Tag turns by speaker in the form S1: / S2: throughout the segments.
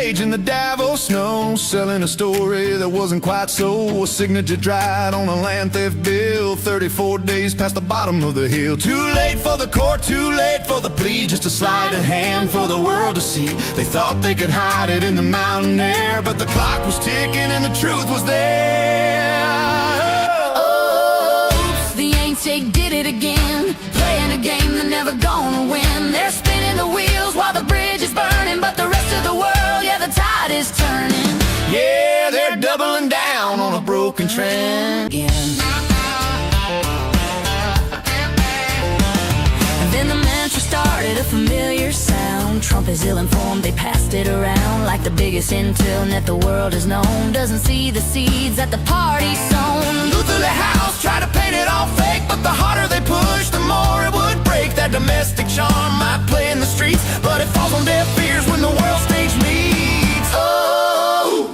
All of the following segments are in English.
S1: stage in the Davos snow, selling a story that wasn't quite so. A signature dried on a land theft bill, 34 days past the bottom of the hill. Too late for the court, too late for the plea, just a sleight of hand for the world to see. They thought they could hide it in the mountain air, but the clock was ticking and the truth was there.
S2: Oops, the ain't did it again, playing a game they're never gonna win. They're spinning the wheels while the bridge is burning, but the rest of the world, yeah, the tide is turning.
S1: Yeah, they're doubling down on a broken trend again.
S2: And then the mantra started, a familiar sound. Trump is ill-informed, they passed it around like the biggest intel net the world has known. Doesn't see the seeds that the party's sown.
S1: Luther the house tried to paint it all fake, but the harder they push, the more it would break. That domestic charm might play in the streets, but it falls on deaf ears when the world stage meets. Oh,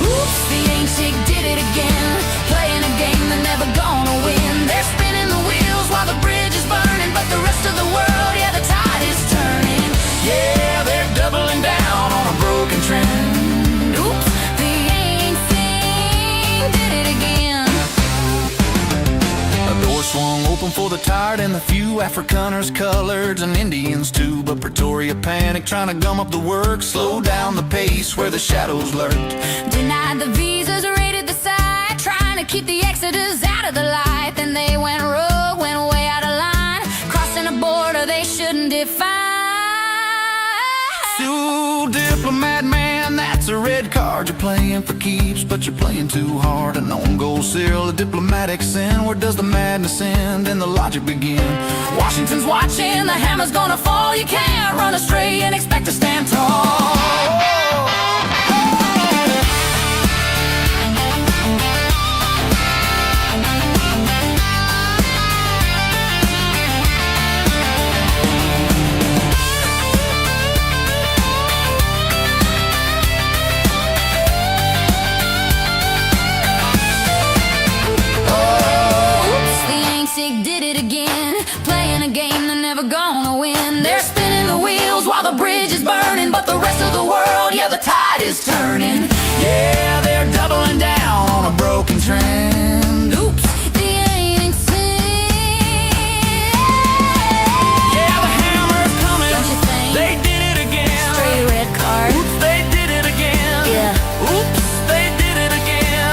S2: oops, the ain't chick did it again, playing a game they're never gonna win. They're spinning the wheels while the bridge is burning, but the rest of the world, yeah, the tide is turning.
S1: yeah, they're doubling down on a broken trend.
S2: Oops, the ain't thing did it again.
S1: A door swung open for the tired and the few, Afrikaners, coloreds, and Indians too. But Pretoria panicked, trying to gum up the work, slow down the pace where the shadows lurked.
S2: Denied the visas, raided the site, trying to keep the exodus out of the light. Then they went rogue, went way out of line, crossing a border they shouldn't define.
S1: Sue, diplomat man, that's a red card. You're playing for keeps, but you're playing too hard. An own goal, Cyril, a diplomatic sin. Where does the madness end and the logic begin?
S2: Washington's watching, the hammer's gonna fall. You can't run astray and expect to stand tall. Did it again, playing a game they're never gonna win. They're spinning the wheels while the bridge is burning, but the rest of the world, yeah, the tide is turning.
S1: Yeah, they're doubling down on a broken trend.
S2: Oops, the ain't seen.
S1: Yeah, the hammer's coming.
S2: Don't you think?
S1: They did it again.
S2: Straight red card.
S1: Oops, they did it again.
S2: Yeah.
S1: Oops, they did it again.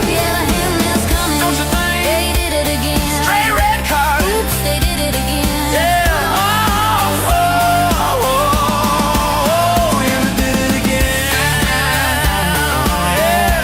S2: Yeah, the hammer's coming.
S1: Don't you think?
S2: They did it again.
S1: Straight red card.
S2: Oops, they did it again.
S1: Yeah. Oh, oh, oh, oh, yeah, they did it again. Yeah.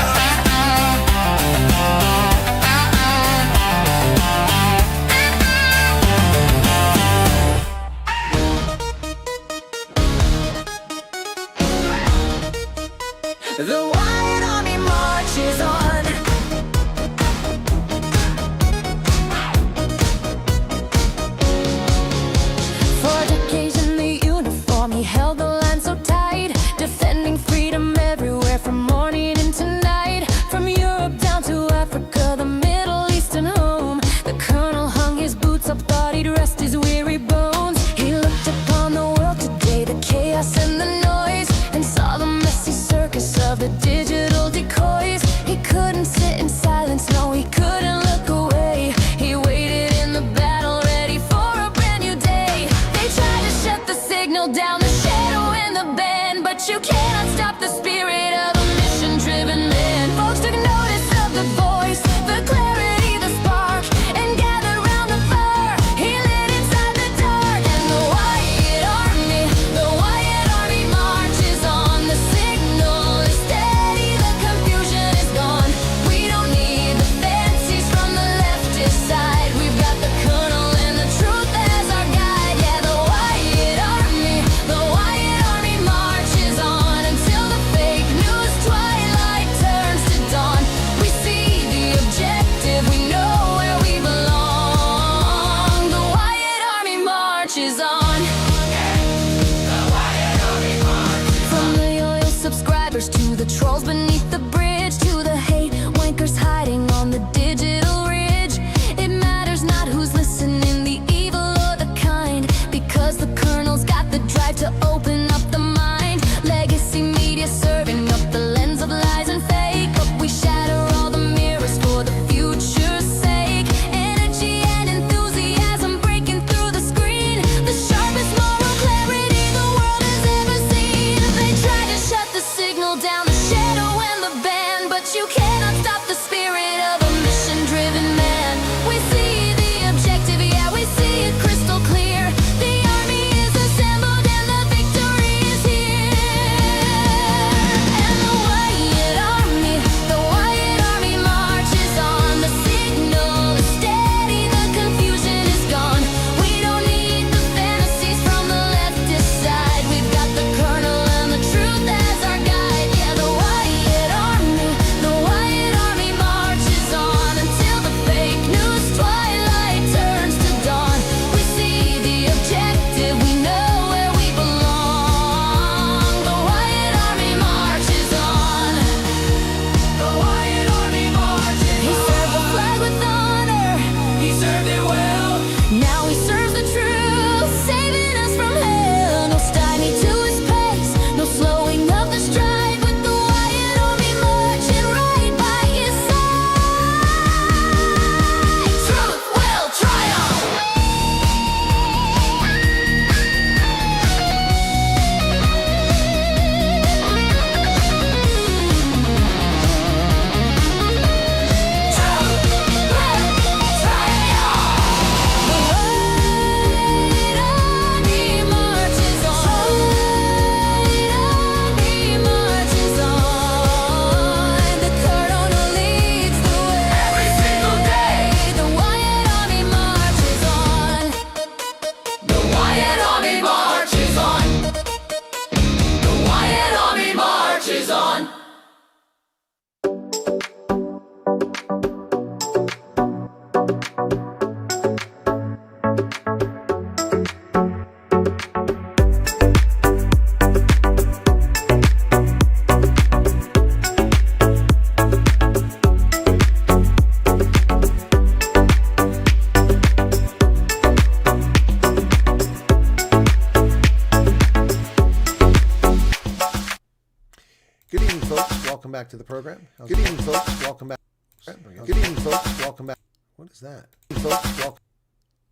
S3: back to the program. Good evening, folks. Welcome back. Good evening, folks. Welcome back. What is that? Folks, welcome.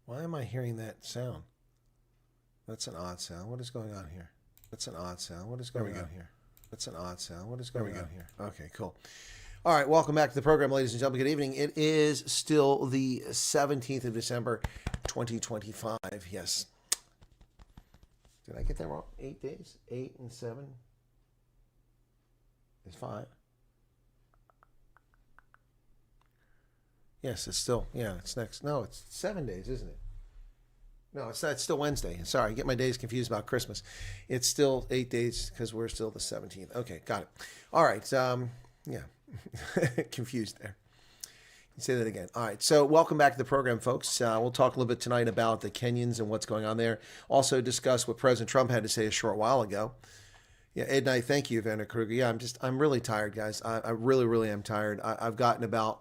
S3: Why am I hearing that sound? That's an odd sound. What is going on here? That's an odd sound. What is going on here? That's an odd sound. What is going on here? Okay, cool. All right, welcome back to the program, ladies and gentlemen. Good evening. It is still the 17th of December, 2025. Yes. Did I get that wrong? 8 days? 8 and 7 is 5. Yes, it's still, yeah, it's next. No, it's 7 days, isn't it? No, it's not. It's still Wednesday. Sorry, I get my days confused about Christmas. It's still 8 days because we're still the 17th. Okay, got it. All right. Yeah, confused there. Say that again. All right. So welcome back to the program, folks. We'll talk a little bit tonight about the Kenyans and what's going on there. Also discuss what President Trump had to say a short while ago. Yeah, Ed Knight, thank you, Vander Kruger. Yeah, I'm really tired, guys. I really am tired. I've gotten about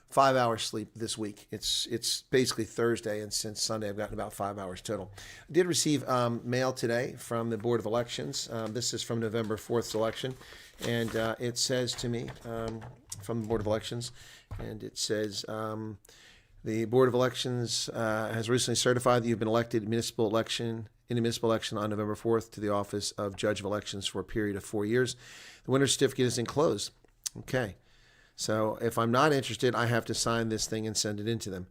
S3: 5 hours sleep this week. It's basically Thursday, and since Sunday I've gotten about 5 hours total. I did receive mail today from the Board of Elections. This is from November 4th's election, and it says to me from the Board of Elections, and it says the Board of Elections has recently certified that you've been elected in a municipal election on November 4th to the office of Judge of Elections for a period of 4 years. The winner's certificate is enclosed. Okay. So if I'm not interested, I have to sign this thing and send it in to them.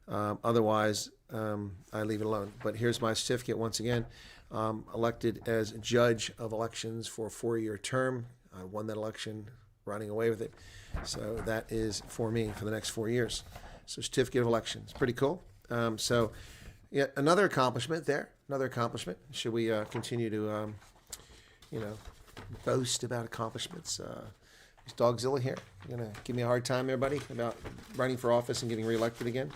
S3: Otherwise, I leave it alone. But here's my certificate once again. Elected as Judge of Elections for a 4-year term. I won that election, running away with it. So that is for me for the next 4 years. So certificate of elections. Pretty cool. So yeah, another accomplishment there. Another accomplishment. Should we continue to, boast about accomplishments? Is Dogzilla here? You gonna give me a hard time, everybody, about running for office and getting reelected again?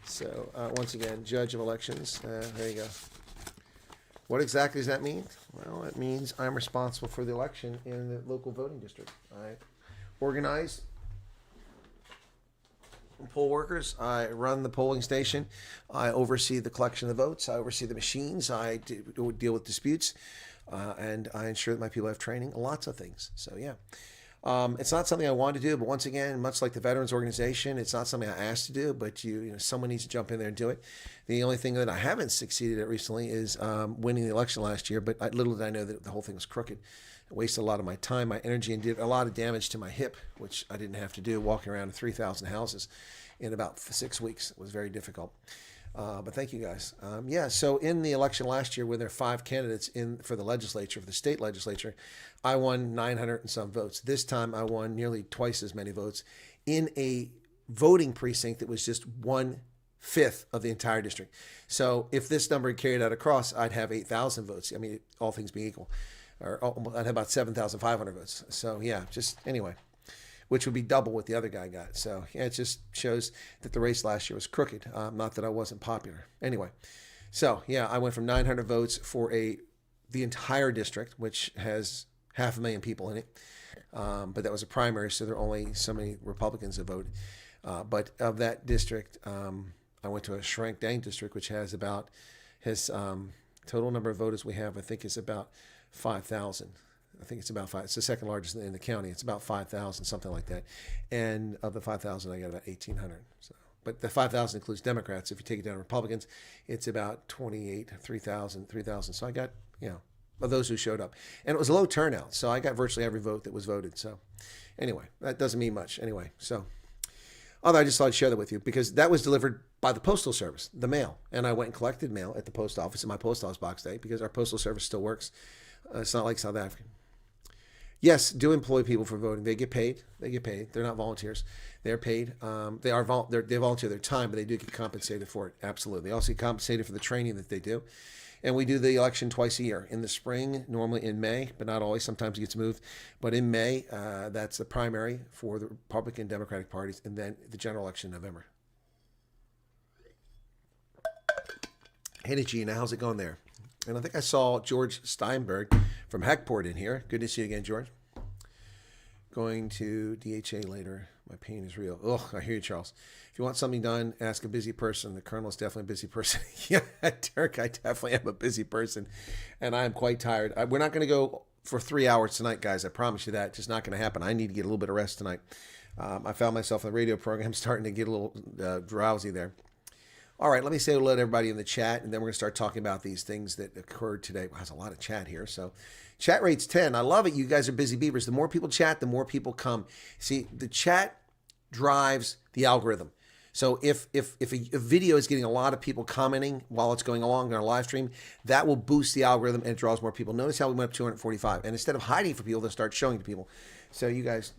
S3: So once again, Judge of Elections. There you go. What exactly does that mean? Well, it means I'm responsible for the election in the local voting district. I organize poll workers. I run the polling station. I oversee the collection of the votes. I oversee the machines. I deal with disputes. And I ensure that my people have training, lots of things. So, yeah. It's not something I want to do, but once again, much like the Veterans Organization, it's not something I asked to do, but someone needs to jump in there and do it. The only thing that I haven't succeeded at recently is winning the election last year, but little did I know that the whole thing was crooked. I wasted a lot of my time, my energy, and did a lot of damage to my hip, which I didn't have to do, walking around 3,000 houses in about 6 weeks. It was very difficult. But thank you guys. So in the election last year, where there are 5 candidates for the legislature, for the state legislature, I won 900 and some votes. This time I won nearly twice as many votes in a voting precinct that was just 1/5 of the entire district. So if this number carried out across, I'd have 8,000 votes. I mean, all things being equal, or I'd have about 7,500 votes. So yeah, anyway. Which would be double what the other guy got. So yeah, it just shows that the race last year was crooked. Not that I wasn't popular. Anyway, so yeah, I went from 900 votes for the entire district, which has 500,000 people in it. But that was a primary, so there are only so many Republicans that voted. But of that district, I went to a Shrink-Dang district, which has total number of voters we have, I think, is about 5,000. I think it's about 5. It's the second largest in the county. It's about 5,000, something like that. And of the 5,000, I got about 1,800. So, but the 5,000 includes Democrats. If you take it down to Republicans, it's about 3,000. So I got, of those who showed up. And it was a low turnout. So I got virtually every vote that was voted. So anyway, that doesn't mean much. Anyway, so although I just thought I'd share that with you because that was delivered by the Postal Service, the mail. And I went and collected mail at the post office in my post office box day because our Postal Service still works. It's not like South Africa. Yes, do employ people for voting. They get paid. They're not volunteers. They're paid. They volunteer their time, but they do get compensated for it. Absolutely. They also get compensated for the training that they do. And we do the election twice a year. In the spring, normally in May, but not always. Sometimes it gets moved. But in May, that's the primary for the Republican and Democratic parties, and then the general election in November. Hey, Gina, how's it going there? And I think I saw George Steinberg from Hackport in here. Good to see you again, George. Going to DHA later. My pain is real. Ugh, I hear you, Charles. If you want something done, ask a busy person. The Colonel is definitely a busy person. Yeah, Dirk, I definitely am a busy person, and I am quite tired. We're not going to go for 3 hours tonight, guys. I promise you that. It's just not going to happen. I need to get a little bit of rest tonight. I found myself in the radio program starting to get a little drowsy there. All right, let me say hello to everybody in the chat, and then we're going to start talking about these things that occurred today. Wow, there's a lot of chat here. So chat rate's 10. I love it. You guys are busy beavers. The more people chat, the more people come. See, the chat drives the algorithm. So if a video is getting a lot of people commenting while it's going along in our live stream, that will boost the algorithm and it draws more people. Notice how we went up 245. And instead of hiding from people, they'll start showing to people. So you guys,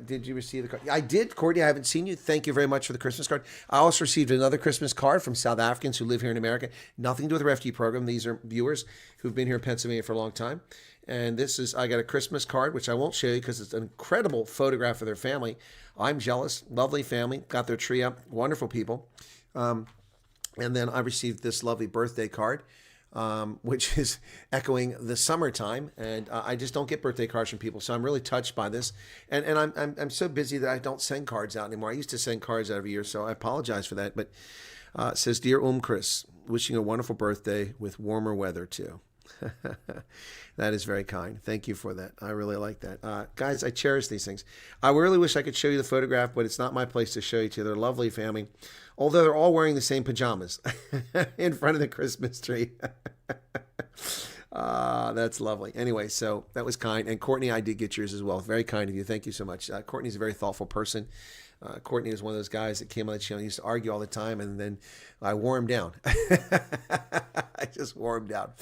S3: did you receive the card? I did, Courtney. I haven't seen you. Thank you very much for the Christmas card. I also received another Christmas card from South Africans who live here in America. Nothing to do with the refugee program. These are viewers who've been here in Pennsylvania for a long time. And this is, I got a Christmas card, which I won't show you because it's an incredible photograph of their family. I'm jealous. Lovely family. Got their tree up. Wonderful people. And then I received this lovely birthday card, which is echoing the summertime. And I just don't get birthday cards from people. So I'm really touched by this. And I'm so busy that I don't send cards out anymore. I used to send cards out every year, so I apologize for that. But it says, Dear Chris, wishing a wonderful birthday with warmer weather too. That is very kind. Thank you for that. I really like that. Guys, I cherish these things. I really wish I could show you the photograph, but it's not my place to show you to. They're a lovely family, although they're all wearing the same pajamas in front of the Christmas tree. That's lovely. Anyway, so that was kind. And Courtney, I did get yours as well. Very kind of you. Thank you so much. Courtney's a very thoughtful person. Courtney is one of those guys that came on the channel and used to argue all the time, and then I wore him down. I just wore him down.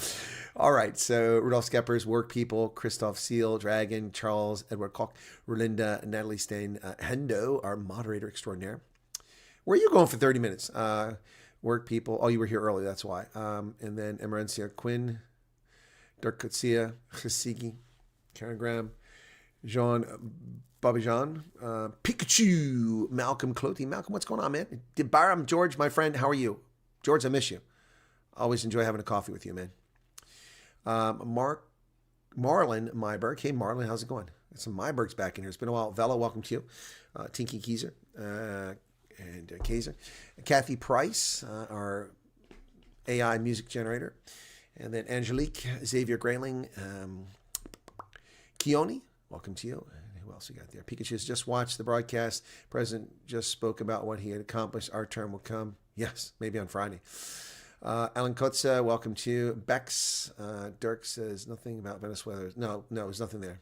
S3: All right, so Rudolph Skeppers, Work People, Christoph Seal, Dragon, Charles, Edward Koch, Rolinda, Natalie Stain, Hendo, our moderator extraordinaire. Where are you going for 30 minutes? Work People. Oh, you were here early, that's why. And then Emerencia Quinn, Dirk Kutsia, Chesigi, Karen Graham, Jean Babijan, Pikachu, Malcolm Clothy. Malcolm, what's going on, man? Baram, George, my friend, how are you? George, I miss you. Always enjoy having a coffee with you, man. Marlon Myberg. Hey, Marlon, how's it going? Some Mybergs back in here. It's been a while. Vela, welcome to you. Tinky Keiser and Kaiser. Kathy Price, our AI music generator. And then Angelique, Xavier Grayling, Keone, welcome to you. Who else we got there? Pikachu's just watched the broadcast. President just spoke about what he had accomplished. Our term will come. Yes, maybe on Friday. Alan Kotza, welcome to you. Bex, Dirk says nothing about Venezuela. No, there's nothing there.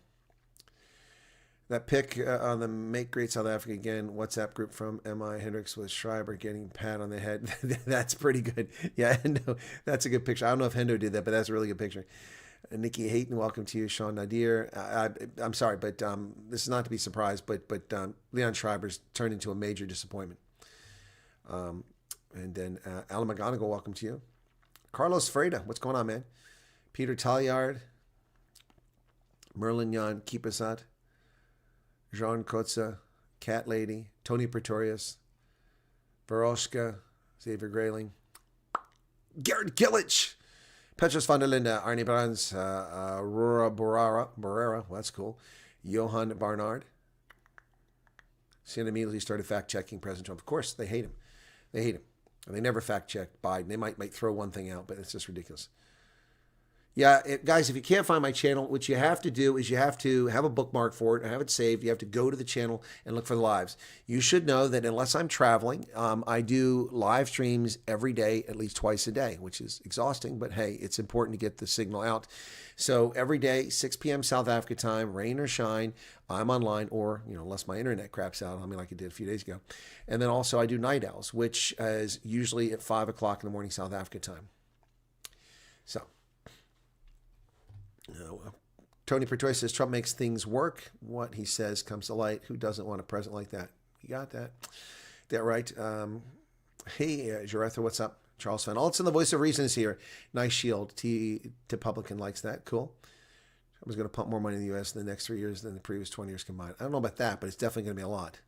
S3: That pic on the Make Great South Africa Again WhatsApp group from M.I. Hendricks with Schreiber getting pat on the head. That's pretty good. Yeah, Hendo, that's a good picture. I don't know if Hendo did that, but that's a really good picture. Nikki Hayton, welcome to you. Sean Nadir. I'm sorry, but this is not to be surprised, but Leon Schreiber's turned into a major disappointment. And then Alan McGonigal, welcome to you. Carlos Freda, what's going on, man? Peter Talliard, Merlin Jan Kipasat, Jean Kotza, Cat Lady, Tony Pretorius, Veroshka, Xavier Grayling, Garrett Gillich, Petros van der Linde, Arnie Brands, Aurora Barrera, well, that's cool, Johan Barnard. CNN immediately started fact-checking President Trump. Of course, they hate him. They hate him. And they never fact-check Biden. They might throw one thing out, but it's just ridiculous. Yeah, guys, if you can't find my channel, what you have to do is you have to have a bookmark for it and have it saved. You have to go to the channel and look for the lives. You should know that unless I'm traveling, I do live streams every day, at least twice a day, which is exhausting, but hey, it's important to get the signal out. So every day, 6 p.m. South Africa time, rain or shine, I'm online, or, unless my internet craps out on me like it did a few days ago. And then also I do Night Owls, which is usually at 5 o'clock in the morning South Africa time. So, Tony Pretorius says Trump makes things work. What he says comes to light. Who doesn't want a president like that? You got that? That right? Hey, Jaretha, what's up? Charles Fan. All it's in the voice of reason is here. Nice shield. T. Republican likes that. Cool. I was going to pump more money in the U.S. in the next 3 years than the previous 20 years combined. I don't know about that, but it's definitely going to be a lot.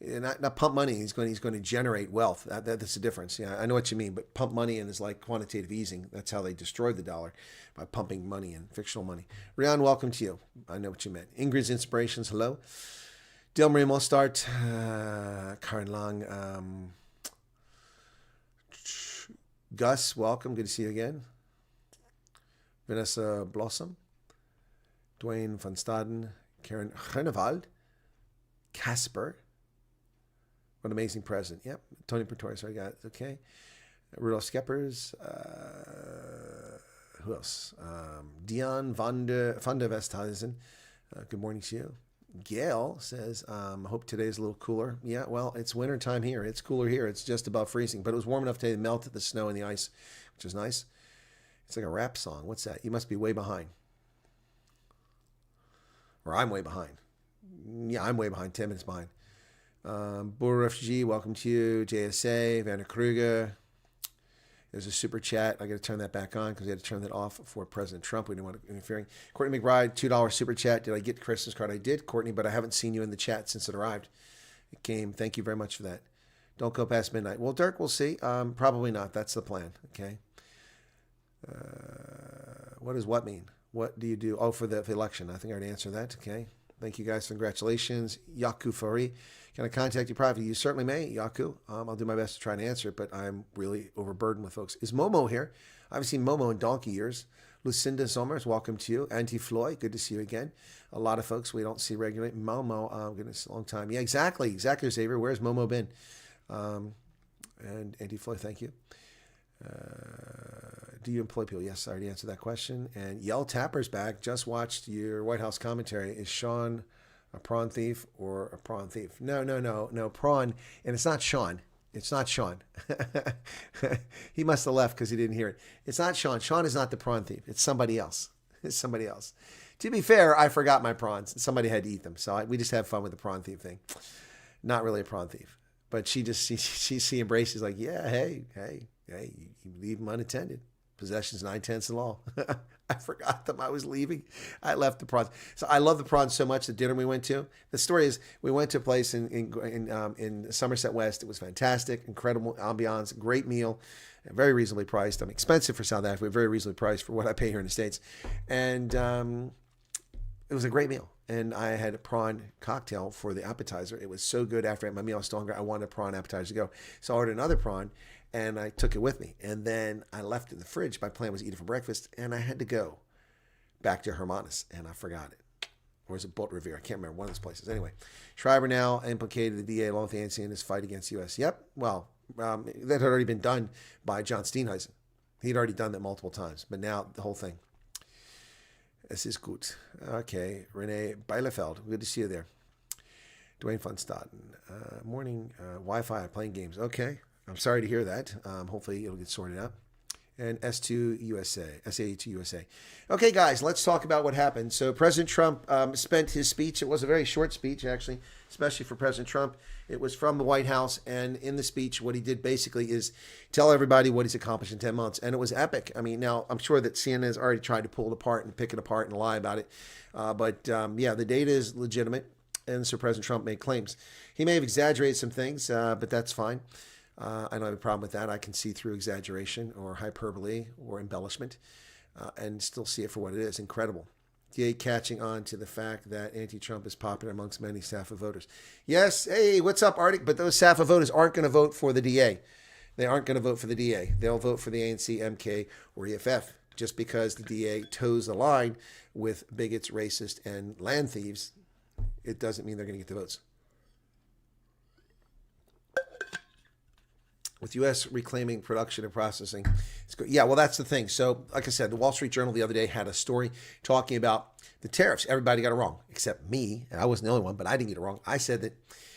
S3: Not pump money. He's going to generate wealth. That's the difference. Yeah, I know what you mean. But pump money in is like quantitative easing. That's how they destroyed the dollar, by pumping money in, fictional money. Rian, welcome to you. I know what you meant. Ingrid's Inspirations, hello. Del Marie Mostart, Karen Long, Gus, welcome. Good to see you again. Vanessa Blossom. Dwayne van Staden, Karen Groenewald, Casper. What an amazing president. Yep. Tony Pretorius, I got it. Okay. Rudolph Skeppers. Who else? Dion van der Westhuizen. Good morning to you. Gail says, hope today's a little cooler. Yeah, well, it's wintertime here. It's cooler here. It's just about freezing. But it was warm enough today to melt the snow and the ice, which is nice. It's like a rap song. What's that? You must be way behind. Or I'm way behind. Yeah, I'm way behind. 10 minutes behind. Refugee, welcome to you. JSA, Vanna Kruger. There's a super chat. I got to turn that back on because we had to turn that off for President Trump. We didn't want to interfering. Courtney McBride, $2 super chat. Did I get Christmas card? I did, Courtney, but I haven't seen you in the chat since it arrived. It came. Thank you very much for that. Don't go past midnight. Well, Dirk, we'll see. Probably not. That's the plan. Okay. What does what mean? What do you do? Oh, for the election. I think I already answered that. Okay. Thank you guys. Congratulations. Yaku Fari. Can I contact you privately? You certainly may, Yaku. I'll do my best to try and answer it, but I'm really overburdened with folks. Is Momo here? I haven't seen Momo in donkey years. Lucinda Somers, welcome to you. Auntie Floyd, good to see you again. A lot of folks we don't see regularly. Momo, goodness, a long time. Yeah, exactly, Xavier. Where's Momo been? And Auntie Floyd, thank you. Do you employ people? Yes, I already answered that question. And Yell Tapper's back. Just watched your White House commentary. Is Sean a prawn thief or a prawn thief? No, prawn. And it's not Sean. It's not Sean. He must have left because he didn't hear it. It's not Sean. Sean is not the prawn thief. It's somebody else. It's somebody else. To be fair, I forgot my prawns. Somebody had to eat them. So we just have fun with the prawn thief thing. Not really a prawn thief. But she embraces like, yeah, hey, you leave them unattended. Possession's 9/10 of the law. I forgot them. I was leaving. I left the prawns. So I love the prawns so much. The dinner we went to. The story is we went to a place in Somerset West. It was fantastic, incredible ambiance, great meal, very reasonably priced. Expensive for South Africa, very reasonably priced for what I pay here in the States. And it was a great meal. And I had a prawn cocktail for the appetizer. It was so good. After I had my meal, I was still hungry. I wanted a prawn appetizer to go. So I ordered another prawn. And I took it with me. And then I left it in the fridge. My plan was to eat it for breakfast. And I had to go back to Hermanus. And I forgot it. Or was it Bolt Revere? I can't remember. One of those places. Anyway, Schreiber now implicated the DA along with ANC in his fight against the U.S. Yep. Well, that had already been done by John Steenhuisen. He'd already done that multiple times. But now the whole thing. Es ist gut. Okay. Renee Bielefeld. Good to see you there. Dwayne von Staden. Morning. Wi-Fi. Playing games. Okay. I'm sorry to hear that. Hopefully it'll get sorted out. And S2 USA, SA2 USA. Okay, guys, let's talk about what happened. So President Trump spent his speech. It was a very short speech, actually, especially for President Trump. It was from the White House. And in the speech, what he did basically is tell everybody what he's accomplished in 10 months. And it was epic. I mean, now I'm sure that CNN has already tried to pull it apart and pick it apart and lie about it. Yeah, the data is legitimate. And so President Trump made claims. He may have exaggerated some things, but that's fine. I don't have a problem with that. I can see through exaggeration or hyperbole or embellishment and still see it for what it is. Incredible. DA catching on to the fact that anti-Trump is popular amongst many SAFA voters. Yes, hey, what's up, Arctic? But those SAFA voters aren't going to vote for the DA. They aren't going to vote for the DA. They'll vote for the ANC, MK, or EFF just because the DA toes the line with bigots, racists, and land thieves. It doesn't mean they're going to get the votes. With U.S. reclaiming production and processing. It's good. Yeah, well, that's the thing. So, like I said, the Wall Street Journal the other day had a story talking about the tariffs. Everybody got it wrong, except me. And I wasn't the only one, but I didn't get it wrong. I said that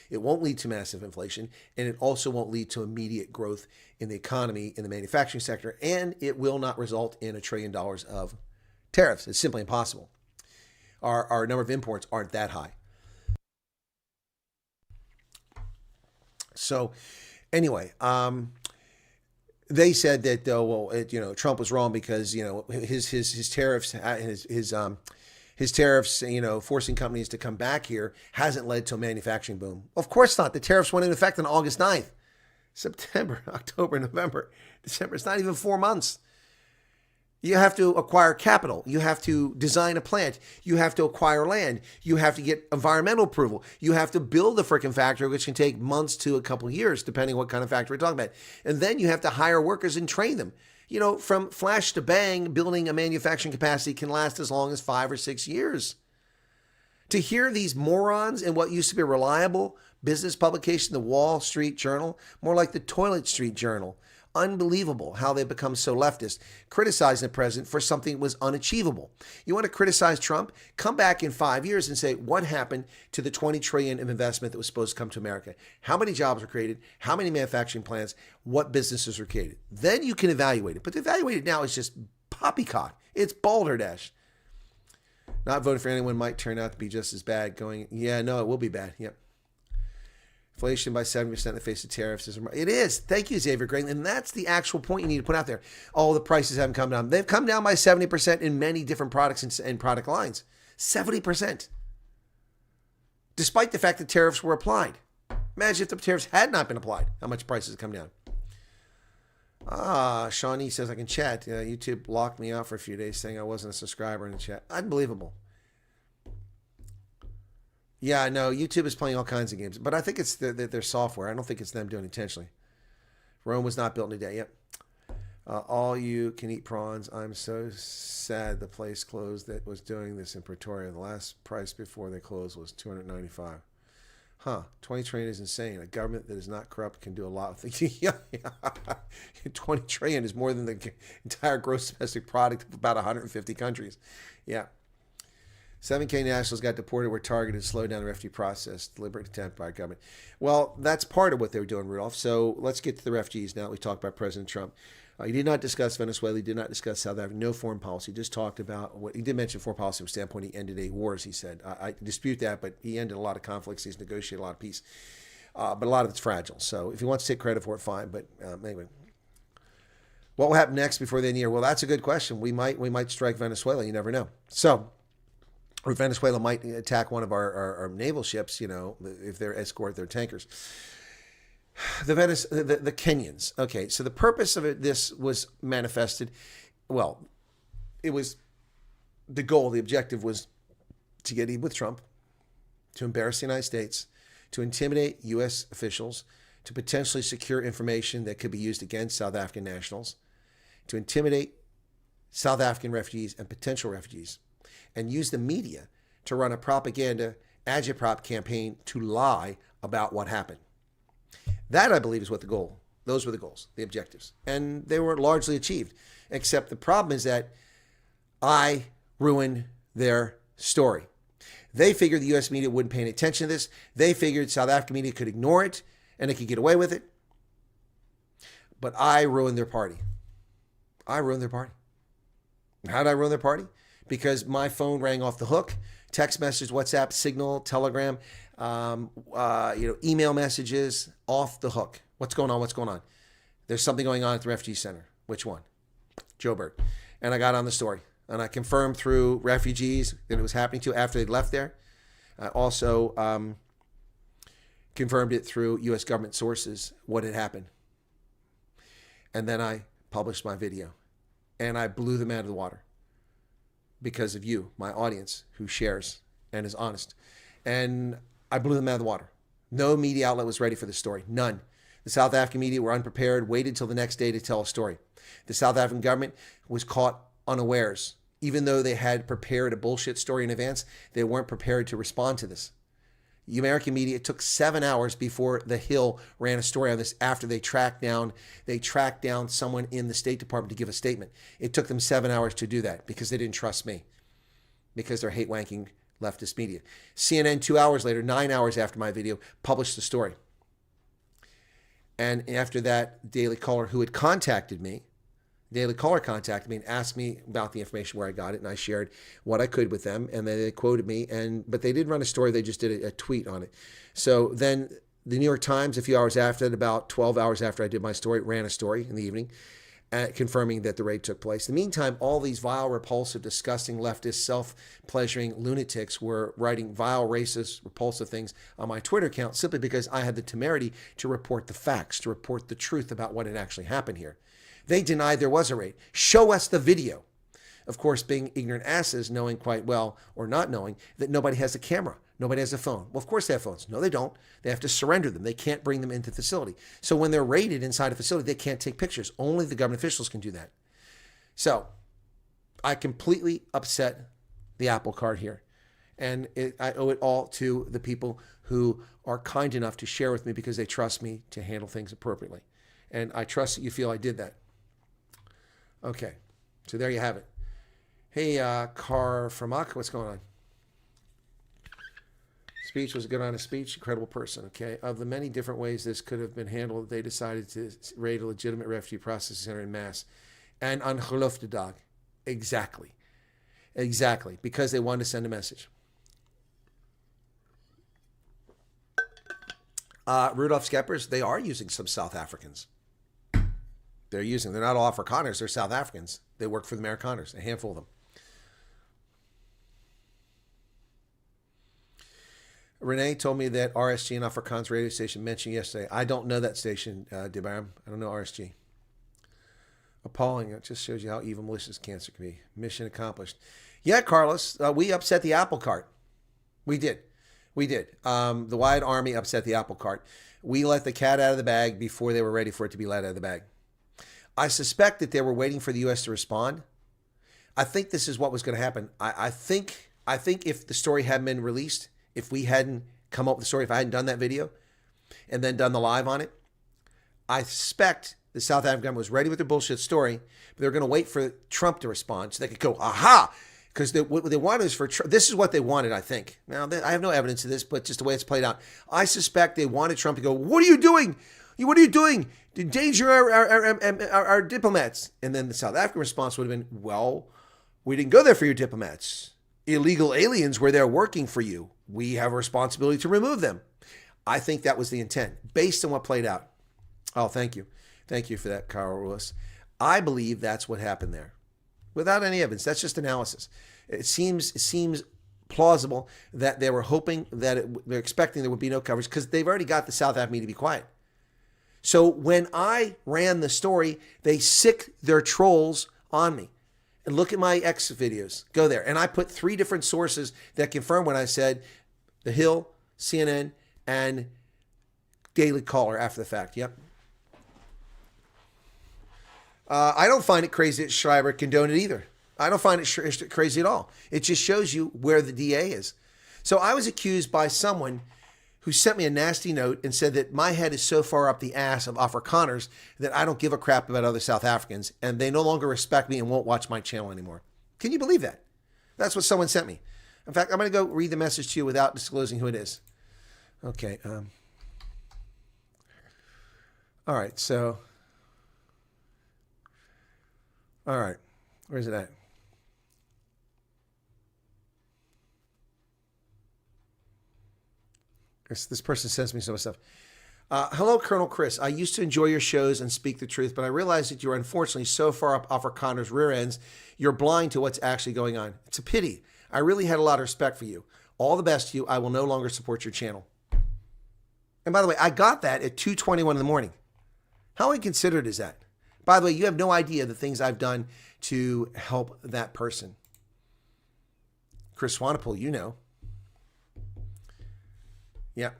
S3: it won't lead to massive inflation, and it also won't lead to immediate growth in the economy, in the manufacturing sector, and it will not result in $1 trillion of tariffs. It's simply impossible. Our number of imports aren't that high. So, anyway, they said that Trump was wrong because his tariffs, his tariffs, forcing companies to come back here hasn't led to a manufacturing boom. Of course not. The tariffs went into effect on August 9th. September, October, November, December. It's not even 4 months. You have to acquire capital. You have to design a plant. You have to acquire land. You have to get environmental approval. You have to build the frickin' factory, which can take months to a couple of years, depending on what kind of factory we're talking about. And then you have to hire workers and train them. You know, from flash to bang, building a manufacturing capacity can last as long as 5 or 6 years. To hear these morons in what used to be a reliable business publication, the Wall Street Journal, more like the Toilet Street Journal, unbelievable how they become so leftist, criticizing the president for something that was unachievable. You want to criticize Trump? Come back in 5 years and say, what happened to the $20 trillion of investment that was supposed to come to America? How many jobs were created? How many manufacturing plants? What businesses were created? Then you can evaluate it. But to evaluate it now is just poppycock. It's balderdash. Not voting for anyone might turn out to be just as bad. Going, yeah, no, it will be bad. Yep. Inflation by 70% in the face of tariffs. It is. Thank you, Xavier Grayling. And that's the actual point you need to put out there. Oh, the prices haven't come down. They've come down by 70% in many different products and product lines. 70%. Despite the fact that tariffs were applied. Imagine if the tariffs had not been applied, how much prices have come down. Shawnee says I can chat. YouTube locked me out for a few days saying I wasn't a subscriber in the chat. Unbelievable. Yeah, no, YouTube is playing all kinds of games, but I think it's their software. I don't think it's them doing it intentionally. Rome was not built in a day. Yep. All you can eat prawns. I'm so sad the place closed that was doing this in Pretoria. The last price before they closed was $295. Huh, 20 trillion is insane. A government that is not corrupt can do a lot of things. Yeah. 20 trillion is more than the entire gross domestic product of about 150 countries. Yeah. 7K nationals got deported, were targeted to slow down the refugee process, deliberate attempt by our government. Well, that's part of what they were doing, Rudolph. So let's get to the refugees now. We talked about President Trump. He did not discuss Venezuela. He did not discuss South Africa. No foreign policy. Just talked about what he did mention foreign policy from the standpoint he ended 8 wars, he said. I dispute that, but he ended a lot of conflicts. He's negotiated a lot of peace. But a lot of it's fragile. So if he wants to take credit for it, fine. But anyway. What will happen next before the end of the year? Well, that's a good question. We might strike Venezuela. You never know. So, or Venezuela might attack one of our naval ships, you know, if they're escort their tankers. The Kenyans. Okay, so the purpose of this was manifested. Well, it was the goal, the objective was to get even with Trump, to embarrass the United States, to intimidate U.S. officials, to potentially secure information that could be used against South African nationals, to intimidate South African refugees and potential refugees, and use the media to run a propaganda agitprop campaign to lie about what happened. That, I believe, is what the goal. Those were the goals, the objectives. And they were largely achieved. Except the problem is that I ruined their story. They figured the U.S. media wouldn't pay any attention to this. They figured South African media could ignore it and they could get away with it. But I ruined their party. I ruined their party. How did I ruin their party? Because my phone rang off the hook. Text message, WhatsApp, Signal, Telegram, email messages, off the hook. What's going on? What's going on? There's something going on at the refugee center. Which one? Joburg. And I got on the story. And I confirmed through refugees that it was happening to after they'd left there. I also confirmed it through U.S. government sources what had happened. And then I published my video. And I blew them out of the water. Because of you, my audience, who shares and is honest. And I blew them out of the water. No media outlet was ready for the story. None. The South African media were unprepared, waited till the next day to tell a story. The South African government was caught unawares. Even though they had prepared a bullshit story in advance, they weren't prepared to respond to this. The American media, it took 7 hours before The Hill ran a story on this after they tracked down someone in the State Department to give a statement. It took them 7 hours to do that because they didn't trust me, because they're hate-wanking leftist media. CNN 2 hours later, 9 hours after my video, published the story. And after that, Daily Caller, who had contacted me, Daily Caller contacted me and asked me about the information where I got it, and I shared what I could with them, and they quoted me, but they didn't run a story, they just did a tweet on it. So then the New York Times, a few hours after that, about 12 hours after I did my story, ran a story in the evening, confirming that the raid took place. In the meantime, all these vile, repulsive, disgusting, leftist, self-pleasuring lunatics were writing vile, racist, repulsive things on my Twitter account simply because I had the temerity to report the facts, to report the truth about what had actually happened here. They denied there was a raid. Show us the video. Of course, being ignorant asses, knowing quite well or not knowing that nobody has a camera. Nobody has a phone. Well, of course they have phones. No, they don't. They have to surrender them. They can't bring them into the facility. So when they're raided inside a facility, they can't take pictures. Only the government officials can do that. So I completely upset the apple cart here. And I owe it all to the people who are kind enough to share with me because they trust me to handle things appropriately. And I trust that you feel I did that. Okay, so there you have it. Hey, Farmak, what's going on? Speech was a good, honest speech. Incredible person, okay? Of the many different ways this could have been handled, they decided to raid a legitimate refugee processing center in mass. And ongelooflijk. Exactly. Exactly, because they wanted to send a message. Rudolph Skeppers, they are using some South Africans. They're not all Afrikaners, they're South Africans. They work for the Amerikaners, a handful of them. Renee told me that RSG and Afrikaans radio station mentioned yesterday. I don't know that station, Debaram. I don't know RSG. Appalling. It just shows you how evil malicious cancer can be. Mission accomplished. Yeah, Carlos, we upset the apple cart. We did. The Wyatt Army upset the apple cart. We let the cat out of the bag before they were ready for it to be let out of the bag. I suspect that they were waiting for the U.S. to respond. I think this is what was going to happen. I think if the story hadn't been released, if we hadn't come up with the story, if I hadn't done that video and then done the live on it, I suspect the South African government was ready with their bullshit story, but they were going to wait for Trump to respond so they could go, aha! Because what they wanted is for Trump. This is what they wanted, I think. Now, I have no evidence of this, but just the way it's played out. I suspect they wanted Trump to go, what are you doing? What are you doing? To endanger our diplomats. And then the South African response would have been, well, we didn't go there for your diplomats. Illegal aliens were there working for you. We have a responsibility to remove them. I think that was the intent, based on what played out. Oh, thank you. Thank you for that, Carl Lewis. I believe that's what happened there. Without any evidence. That's just analysis. It seems plausible that they were hoping that they're expecting there would be no coverage because they've already got the South African media to be quiet. So when I ran the story, they sicked their trolls on me. And look at my X videos. Go there. And I put 3 different sources that confirm what I said. The Hill, CNN, and Daily Caller after the fact. Yep. I don't find it crazy that Schreiber condoned it either. I don't find it crazy at all. It just shows you where the DA is. So I was accused by someone who sent me a nasty note and said that my head is so far up the ass of Afrikaners that I don't give a crap about other South Africans and they no longer respect me and won't watch my channel anymore. Can you believe that? That's what someone sent me. In fact, I'm going to go read the message to you without disclosing who it is. Okay. All right. So, all right. Where's it at? This person sends me so much stuff. Hello, Colonel Chris. I used to enjoy your shows and speak the truth, but I realize that you're unfortunately so far up Afrikaners' rear ends, you're blind to what's actually going on. It's a pity. I really had a lot of respect for you. All the best to you. I will no longer support your channel. And by the way, I got that at 2:21 in the morning. How inconsiderate is that? By the way, you have no idea the things I've done to help that person. Chris Wyatt, you know. Yeah.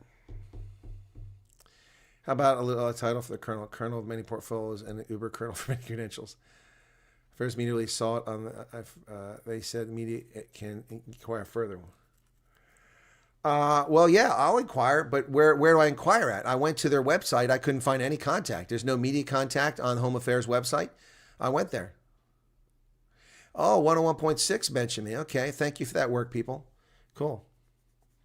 S3: How about a little title for the colonel? Colonel of many portfolios and an Uber colonel for many credentials. First media release saw it on the, they said the media can inquire further. Well, yeah, I'll inquire, but where do I inquire at? I went to their website. I couldn't find any contact. There's no media contact on Home Affairs website. I went there. Oh, 101.6 mentioned me. Okay, thank you for that work, people. Cool.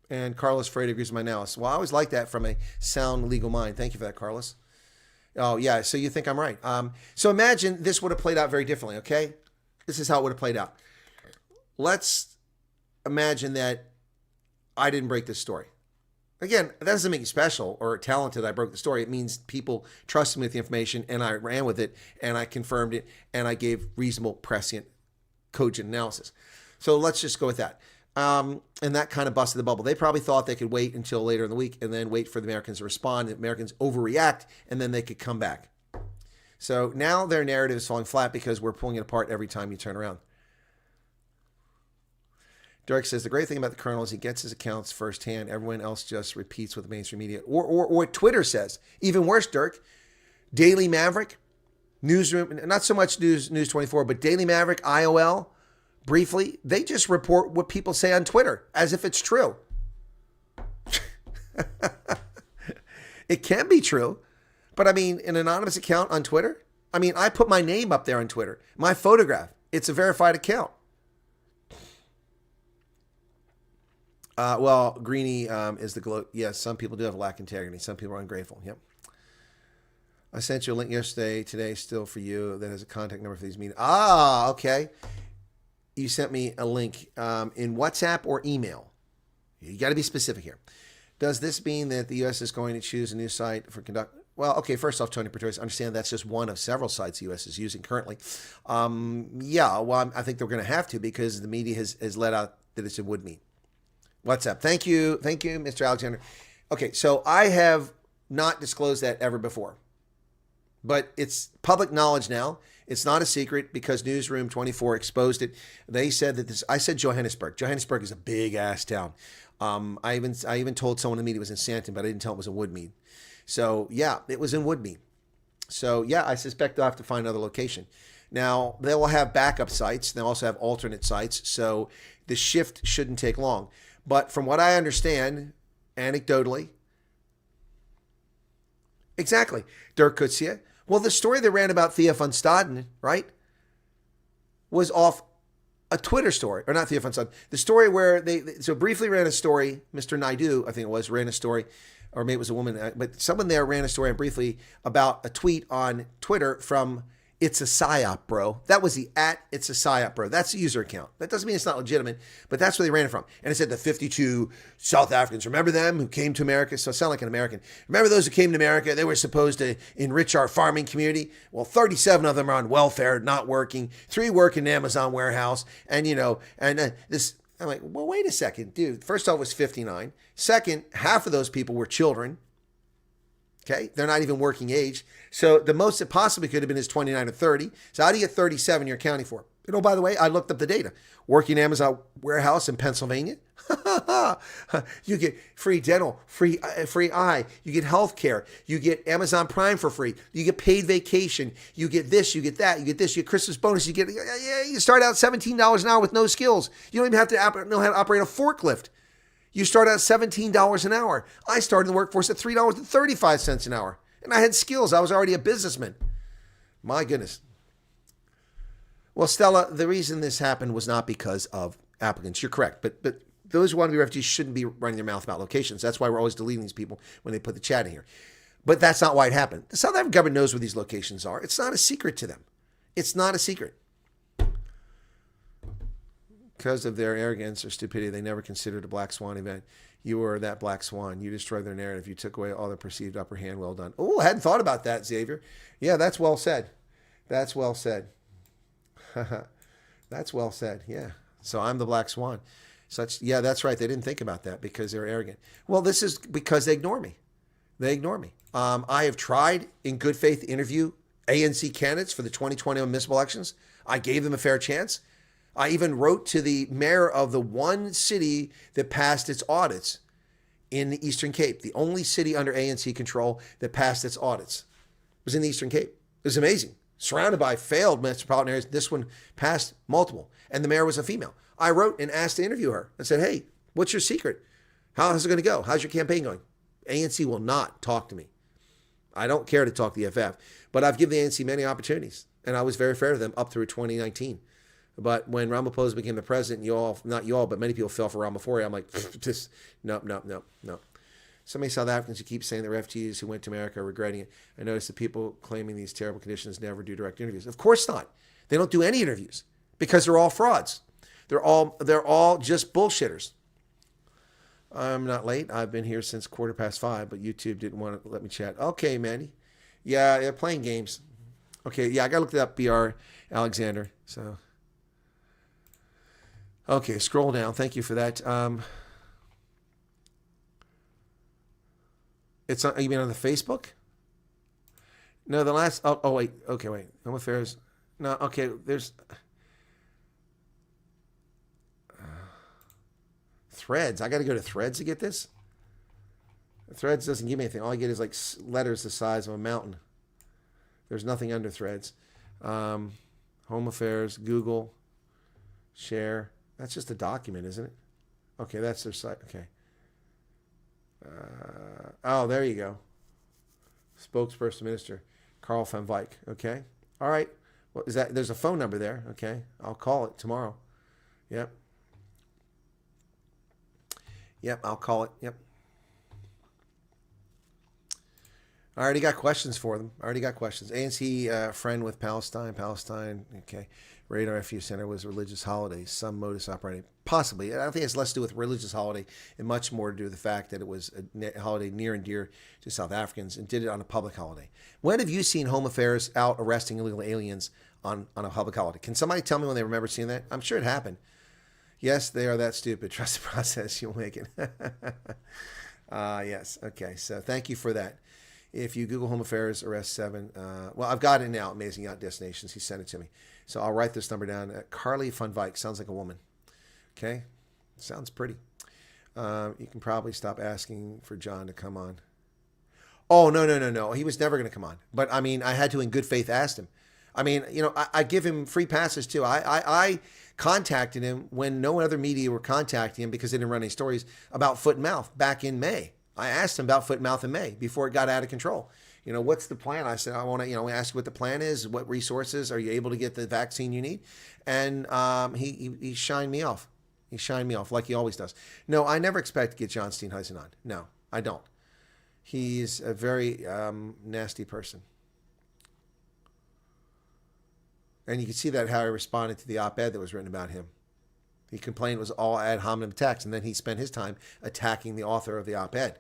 S3: And Carlos Freire agrees with my analysis. Well, I always like that from a sound legal mind. Thank you for that, Carlos. Oh, yeah, so you think I'm right. So imagine this would have played out very differently, okay? This is how it would have played out. Let's imagine that I didn't break this story. Again, that doesn't make you special or talented. I broke the story. It means people trusted me with the information, and I ran with it, and I confirmed it, and I gave reasonable, prescient, cogent analysis. So let's just go with that. And that kind of busted the bubble. They probably thought they could wait until later in the week and then wait for the Americans to respond. The Americans overreact, and then they could come back. So now their narrative is falling flat because we're pulling it apart every time you turn around. Dirk says, the great thing about the Colonel is he gets his accounts firsthand. Everyone else just repeats what the mainstream media or what Twitter says. Even worse, Dirk, Daily Maverick, Newsroom, not so much News24, but Daily Maverick, IOL, briefly, they just report what people say on Twitter as if it's true. It can be true, but I mean, an anonymous account on Twitter? I mean, I put my name up there on Twitter, my photograph. It's a verified account. Well, Greenie is the glow. Yes, some people do have a lack of integrity. Some people are ungrateful. Yep. I sent you a link yesterday, today, still for you, that has a contact number for these meetings. Ah, okay. You sent me a link in WhatsApp or email. You got to be specific here. Does this mean that the U.S. is going to choose a new site for conduct? Well, okay, first off, Tony Pretorius, understand that's just one of several sites the U.S. is using currently. Yeah, well, I think they're going to have to because the media has let out that it's a wood meat. WhatsApp. Thank you, Mr. Alexander. Okay, so I have not disclosed that ever before, but it's public knowledge now. It's not a secret because Newsroom 24 exposed it. They said that this. I said Johannesburg. Johannesburg is a big ass town. I even told someone in the media it was in Sandton, but I didn't tell them it was in Woodmead. So yeah, it was in Woodmead. So yeah, I suspect they'll have to find another location. Now they will have backup sites. They'll also have alternate sites. So the shift shouldn't take long. But from what I understand, anecdotally, exactly, Dirk Kutsia. Well, the story they ran about Thea van Staden, right, was off a Twitter story, or not Thea van Staden. The story where they so briefly ran a story, Mr. Naidu, I think it was, ran a story, or maybe it was a woman, but someone there ran a story briefly about a tweet on Twitter from It's a PSYOP, bro. That was the It's a PSYOP, bro. That's the user account. That doesn't mean it's not legitimate, but that's where they ran it from. And it said the 52 South Africans, remember them who came to America? So I sound like an American. Remember those who came to America? They were supposed to enrich our farming community. Well, 37 of them are on welfare, not working. 3 work in an Amazon warehouse. And, this, I'm like, well, wait a second, dude. First off, it was 59. Second, half of those people were children. Okay, they're not even working age. So the most it possibly could have been is 29 or 30. So how do you get 37 you're accounting for? By the way, I looked up the data. Working Amazon warehouse in Pennsylvania, you get free dental, free eye. You get health care. You get Amazon Prime for free. You get paid vacation. You get this, you get that, you get this, you get Christmas bonus. You start out $17 an hour with no skills. You don't even have to know how to operate a forklift. You start out $17 an hour. I started in the workforce at $3.35 an hour. And I had skills. I was already a businessman. My goodness. Well, Stella, the reason this happened was not because of applicants. You're correct. But those who want to be refugees shouldn't be running their mouth about locations. That's why we're always deleting these people when they put the chat in here. But that's not why it happened. The South African government knows where these locations are. It's not a secret to them. It's not a secret. Because of their arrogance or stupidity, they never considered a black swan event. You were that black swan. You destroyed their narrative. You took away all their perceived upper hand. Well done. Oh, I hadn't thought about that, Xavier. Yeah, that's well said. That's well said. That's well said. Yeah. So I'm the black swan. Yeah, that's right. They didn't think about that because they're arrogant. Well, this is because they ignore me. They ignore me. I have tried in good faith to interview ANC candidates for the 2020 municipal elections. I gave them a fair chance. I even wrote to the mayor of the one city that passed its audits in the Eastern Cape, the only city under ANC control that passed its audits was in the Eastern Cape. It was amazing. Surrounded by failed metropolitan areas, this one passed multiple, and the mayor was a female. I wrote and asked to interview her. I said, hey, what's your secret? How's it going to go? How's your campaign going? ANC will not talk to me. I don't care to talk to the FF, but I've given the ANC many opportunities, and I was very fair to them up through 2019. But when Ramaphosa became the president, not you all, but many people fell for Ramaphosa. I'm like, just no. So many South Africans who keep saying the refugees who went to America are regretting it. I noticed that people claiming these terrible conditions never do direct interviews. Of course not. They don't do any interviews because they're all frauds. They're all just bullshitters. I'm not late. I've been here since 5:15, but YouTube didn't want to let me chat. Okay, Mandy. Yeah, playing games. Okay, yeah, I got to look it up, BR Alexander. So. Okay, scroll down. Thank you for that. It's on, you mean on the Facebook? No, the last. Oh wait. Okay, wait. Home Affairs. No. Okay. There's. Threads. I got to go to Threads to get this? Threads doesn't give me anything. All I get is like letters the size of a mountain. There's nothing under Threads. Home Affairs, Google, share. That's just a document, isn't it? Okay, that's their site. Okay. Oh, there you go. Spokesperson Minister, Carl van Wyk. Okay. All right. Well, is that? There's a phone number there. Okay. I'll call it tomorrow. Yep. Yep, I'll call it. Yep. I already got questions for them. I already got questions. ANC friend with Palestine. Okay. Radar Refuge Center was a religious holiday. Some modus operandi. Possibly. I think it's less to do with religious holiday and much more to do with the fact that it was a holiday near and dear to South Africans and did it on a public holiday. When have you seen Home Affairs out arresting illegal aliens on a public holiday? Can somebody tell me when they remember seeing that? I'm sure it happened. Yes, they are that stupid. Trust the process. You'll make it. Yes. Okay. So thank you for that. If you Google Home Affairs, arrest 7. Well, I've got it now. Amazing Yacht Destinations. He sent it to me. So I'll write this number down. Carly van Wyk. Sounds like a woman. Okay. Sounds pretty. You can probably stop asking for John to come on. Oh, no. He was never going to come on. But, I mean, I had to in good faith ask him. I mean, you know, I give him free passes, too. I contacted him when no other media were contacting him because they didn't run any stories about foot and mouth back in May. I asked him about foot and mouth in May before it got out of control. You know, what's the plan? I said, I want to, ask you what the plan is. What resources are you able to get the vaccine you need? And he shined me off. He shined me off like he always does. No, I never expect to get John Steenhuisen on. No, I don't. He's a very nasty person. And you can see that how he responded to the op-ed that was written about him. He complained it was all ad hominem attacks, and then he spent his time attacking the author of the op-ed.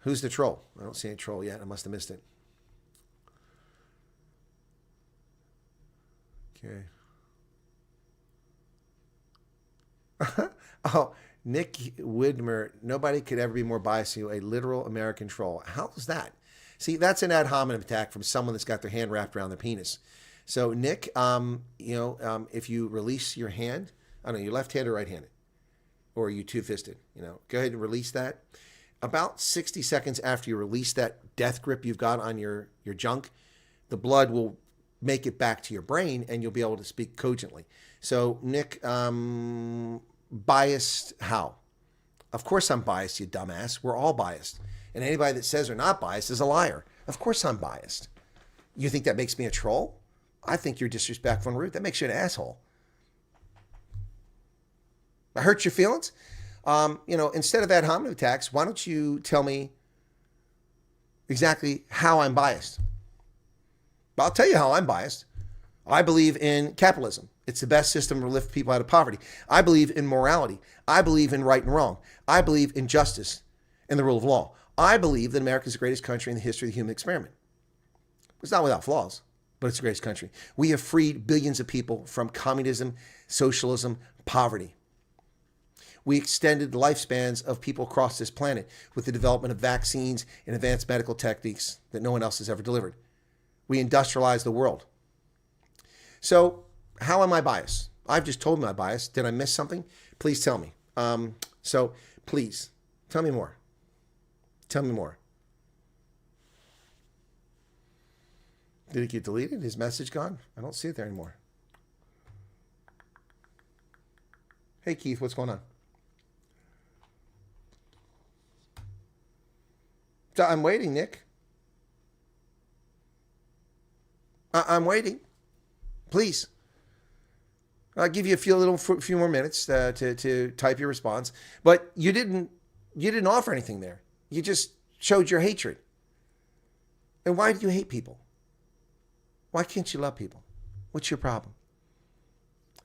S3: Who's the troll? I don't see any troll yet. I must have missed it. Okay. Oh, Nick Widmer. Nobody could ever be more biased than you. A literal American troll. How is that? See, that's an ad hominem attack from someone that's got their hand wrapped around their penis. So, Nick, if you release your hand, I don't know, you're left-handed or right-handed, or are you two-fisted? Go ahead and release that. About 60 seconds after you release that death grip you've got on your junk, the blood will make it back to your brain, and you'll be able to speak cogently. So, Nick, biased how? Of course I'm biased, you dumbass. We're all biased. And anybody that says they're not biased is a liar. Of course I'm biased. You think that makes me a troll? I think you're disrespectful and rude. That makes you an asshole. I hurt your feelings? Instead of ad hominem attacks, why don't you tell me exactly how I'm biased? I'll tell you how I'm biased. I believe in capitalism. It's the best system to lift people out of poverty. I believe in morality. I believe in right and wrong. I believe in justice and the rule of law. I believe that America is the greatest country in the history of the human experiment. It's not without flaws, but it's the greatest country. We have freed billions of people from communism, socialism, poverty. We extended the lifespans of people across this planet with the development of vaccines and advanced medical techniques that no one else has ever delivered. We industrialized the world. So how am I biased? I've just told my bias. Did I miss something? Please tell me. So please tell me more. Tell me more. Did it get deleted? His message gone? I don't see it there anymore. Hey, Keith, what's going on? So I'm waiting, Nick. I'm waiting. Please. I'll give you a few more minutes to type your response. But you didn't offer anything there. You just showed your hatred. And why do you hate people? Why can't you love people? What's your problem?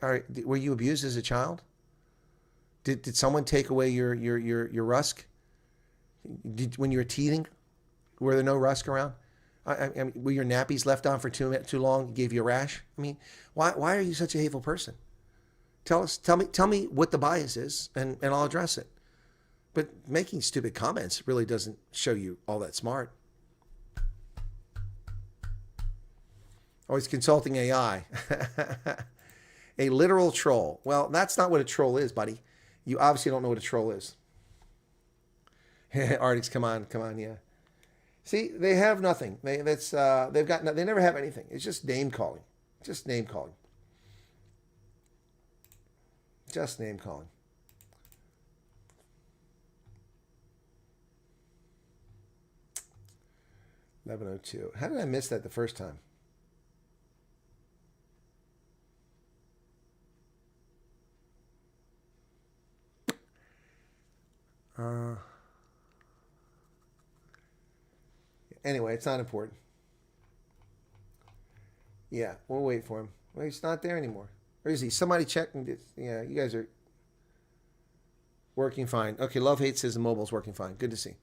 S3: All right, were you abused as a child? Did someone take away your rusk? When you were teething, were there no rusk around? I mean, were your nappies left on for too long? Gave you a rash? I mean, why are you such a hateful person? Tell me what the bias is, and I'll address it. But making stupid comments really doesn't show you all that smart. Always consulting AI. A literal troll. Well, that's not what a troll is, buddy. You obviously don't know what a troll is. Arctics, come on, yeah. See, they have nothing. They never have anything. It's just name calling. Just name calling. Just name calling. $11.02. How did I miss that the first time? Anyway, it's not important. Yeah, we'll wait for him. Well, he's not there anymore. Where is he? Somebody checking this. Yeah, you guys are working fine. Okay, Love Hate says the mobile's working fine. Good to see.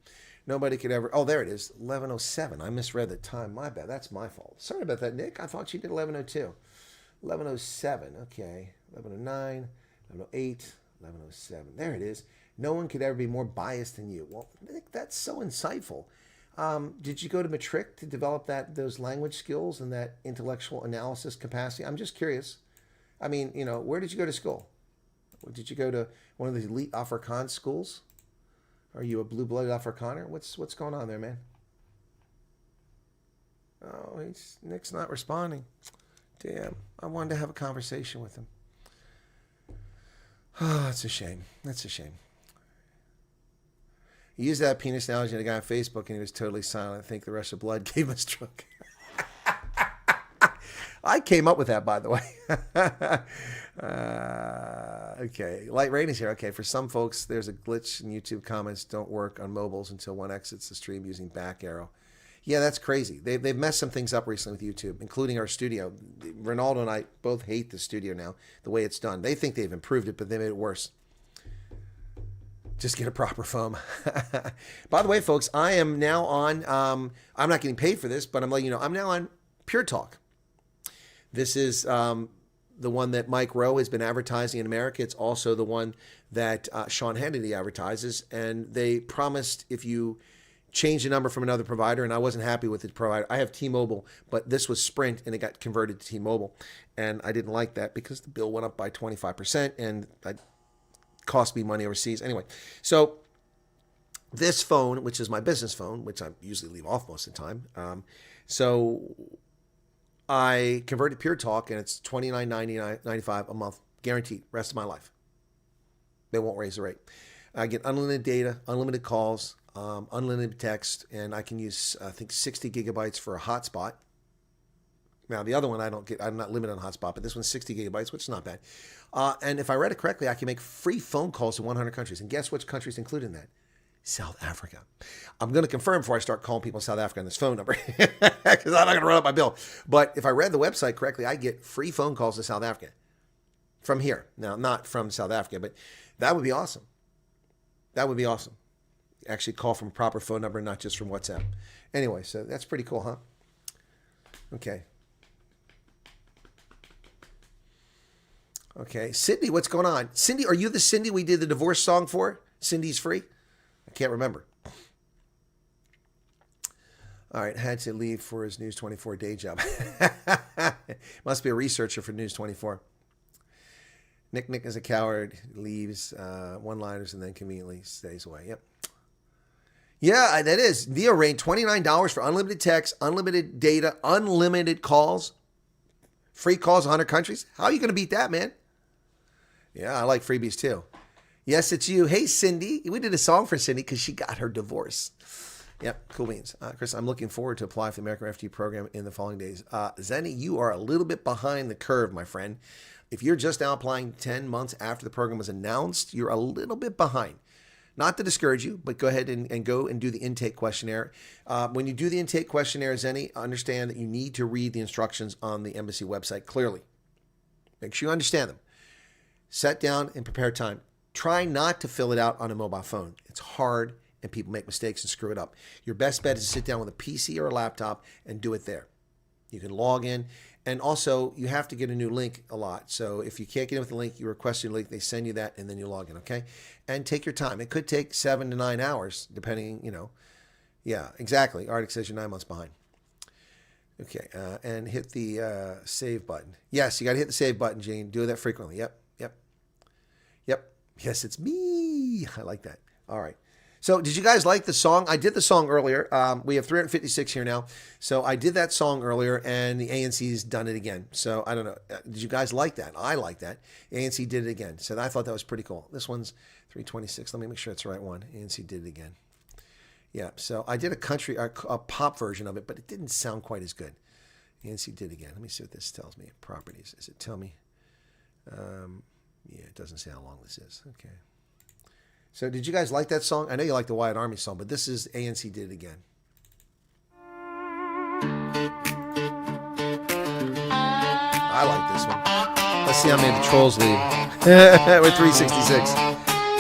S3: Nobody could ever... Oh, there it is. 11:07. I misread the time. My bad. That's my fault. Sorry about that, Nick. I thought you did 11:02. 11:07. Okay. 11:09. 11:08. 11:07. There it is. No one could ever be more biased than you. Well, Nick, that's so insightful. Did you go to Matric to develop those language skills and that intellectual analysis capacity? I'm just curious. I mean, you know, where did you go to school? Did you go to one of the elite Afrikaans schools? Are you a blue-blooded Afrikaner? What's going on there, man? Oh, Nick's not responding. Damn, I wanted to have a conversation with him. Oh, that's a shame. That's a shame. He used that penis analogy on a guy on Facebook, and he was totally silent. I think the rush of blood gave him a stroke. I came up with that, by the way. Okay, Light Rain is here. Okay, for some folks, there's a glitch in YouTube comments don't work on mobiles until one exits the stream using back arrow. Yeah, that's crazy. They've messed some things up recently with YouTube, including our studio. Ronaldo and I both hate the studio now, the way it's done. They think they've improved it, but they made it worse. Just get a proper phone. By the way, folks, I am now on, I'm not getting paid for this, but I'm letting you know, I'm now on Pure Talk. This is the one that Mike Rowe has been advertising in America. It's also the one that Sean Hannity advertises. And they promised if you change the number from another provider, and I wasn't happy with the provider. I have T-Mobile, but this was Sprint, and it got converted to T-Mobile. And I didn't like that because the bill went up by 25%, and it cost me money overseas. Anyway, so this phone, which is my business phone, which I usually leave off most of the time, so I converted Pure Talk, and it's $29.95 a month, guaranteed, rest of my life. They won't raise the rate. I get unlimited data, unlimited calls, unlimited text, and I can use, I think, 60 gigabytes for a hotspot. Now, the other one I'm not limited on hotspot, but this one's 60 gigabytes, which is not bad. And if I read it correctly, I can make free phone calls to 100 countries. And guess which countries included in that? South Africa. I'm going to confirm before I start calling people in South Africa on this phone number because I'm not going to run up my bill. But if I read the website correctly, I get free phone calls to South Africa from here. Now, not from South Africa, but that would be awesome. That would be awesome. Actually call from a proper phone number, not just from WhatsApp. Anyway, so that's pretty cool, huh? Okay. Okay. Cindy, what's going on? Cindy, are you the Cindy we did the divorce song for? Cindy's Free? I can't remember. All right, had to leave for his News24 day job. Must be a researcher for News24. Nick is a coward, leaves one-liners, and then conveniently stays away. Yep. Yeah, that is. Via Rain, $29 for unlimited text, unlimited data, unlimited calls, free calls, 100 countries. How are you going to beat that, man? Yeah, I like freebies too. Yes, it's you. Hey, Cindy. We did a song for Cindy because she got her divorce. Yep, cool beans. Chris, I'm looking forward to apply for the American Refugee program in the following days. Zenny, you are a little bit behind the curve, my friend. If you're just now applying 10 months after the program was announced, you're a little bit behind. Not to discourage you, but go ahead and go and do the intake questionnaire. When you do the intake questionnaire, Zenny, understand that you need to read the instructions on the embassy website clearly. Make sure you understand them. Sit down and prepare time. Try not to fill it out on a mobile phone. It's hard and people make mistakes and screw it up. Your best bet is to sit down with a PC or a laptop and do it there. You can log in. And also, you have to get a new link a lot. So if you can't get in with the link, you request a link, they send you that, and then you log in, okay? And take your time. It could take 7 to 9 hours, depending, you know. Yeah, exactly. Arctic says you're 9 months behind. Okay, and hit the save button. Yes, you got to hit the save button, Gene. Do that frequently. Yep. Yes, it's me. I like that. All right. So did you guys like the song? I did the song earlier. We have 356 here now. So I did that song earlier, and the ANC's done it again. So I don't know. Did you guys like that? I like that. ANC did it again. So I thought that was pretty cool. This one's 326. Let me make sure it's the right one. ANC did it again. Yeah. So I did a pop version of it, but it didn't sound quite as good. ANC did it again. Let me see what this tells me. Properties. Does it tell me? Yeah, it doesn't say how long this is. Okay. So did you guys like that song? I know you like the Wyatt Army song, but this is ANC did it again. I like this one. Let's see how many the Trolls lead. We're 366.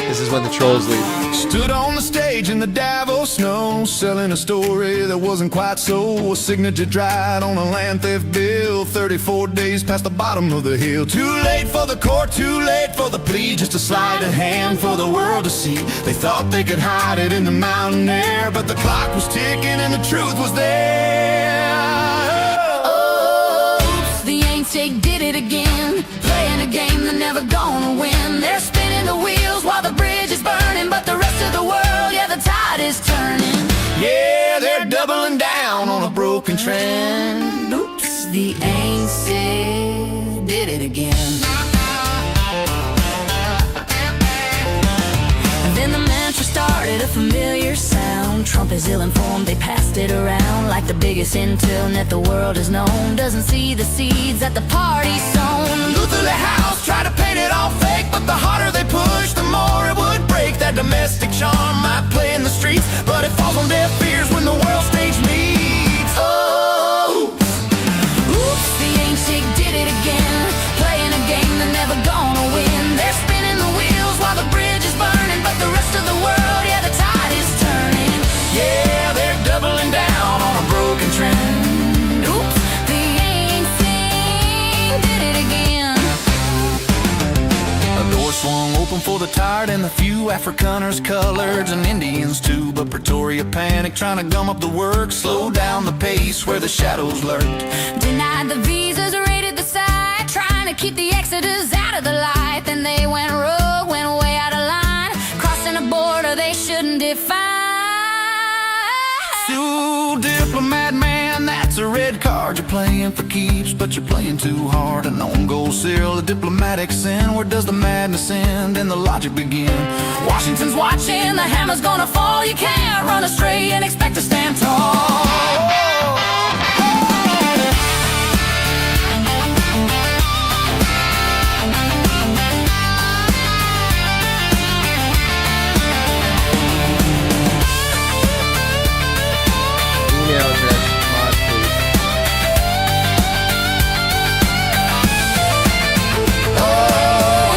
S3: This is when the Trolls lead.
S1: Stood on the stage in the Davos snow, selling a story that wasn't quite so. A signature dried on a land theft bill, 34 days past the bottom of the hill. Too late for the court, too late for the plea, just a sleight of hand for the world to see. They thought they could hide it in the mountain air, but the clock was ticking and the truth was there.
S2: Oops, the ain't did it again, playing a game they're never gonna win. They're spinning the wheels while the bridge is burning, but the rest of the world, yeah, the tide is turning.
S1: Yeah, they're doubling down on a broken trend.
S2: Oops, the ain't did it again. And then the mantra started, a familiar sound. Trump is ill-informed, they passed it around like the biggest intel net the world has known. Doesn't see the seeds that the party's sown.
S1: Through the house, try to paint it all fake, but the harder they push, the more it would break. That domestic charm might play in the streets, but it falls on deaf ears when the world stage meets.
S2: Oh, oops, the ain't did it again, playing a game they're never gonna win. They're spinning the wheels while the bridge is burning, but the rest of the world, yeah, the tide is turning.
S1: Yeah, they're doubling down on a broken trend.
S2: Oops, the ain't did it again.
S1: A door swung open for the tired and the few, Afrikaners, coloreds, and Indians too. But Pretoria panicked, trying to gum up the work, slow down the pace where the shadows lurked.
S2: Denied the visas, raided the site, trying to keep the exodus out of the light. Then they went rogue, went way out of line, crossing a border they shouldn't define.
S1: So, diplomat man, that's a red card. You're playing for keeps, but you're playing too hard. An own goal, Cyril, the diplomatic sin. Where does the madness end and the logic begin?
S2: Washington's watching, the hammer's gonna fall. You can't run astray and expect to stand tall.
S3: Email address, mod, please.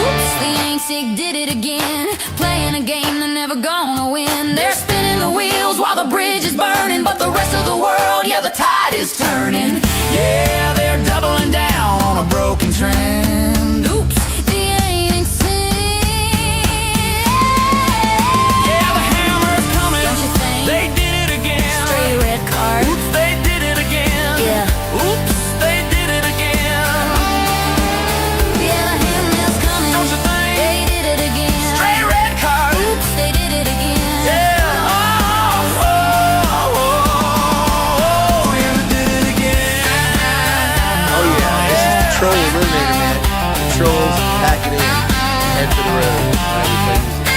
S2: Oops, the ain't did it again, playing a game they're never gonna win. They're spinning the wheels while the bridge is burning, but the rest of the world, yeah, the tide is turning.
S1: Yeah, they're doubling down on a broken trend.
S2: Oops, the ain't
S1: Yeah, the hammer's coming.
S2: Don't you think?
S1: They did it again.
S2: Straight red card.
S1: Oops, they did it again.
S2: Yeah.
S1: Oops, they did it again.
S2: Yeah, the hammer's coming.
S1: Don't you think?
S2: They did it again.
S1: Straight red card.
S2: Oops, they did it again.
S1: Yeah. Oh, oh, oh, oh, yeah, they did it again.
S3: Oh yeah, this is the Troll Eliminator, man. The Trolls, pack it in, head for the road. Why we play music?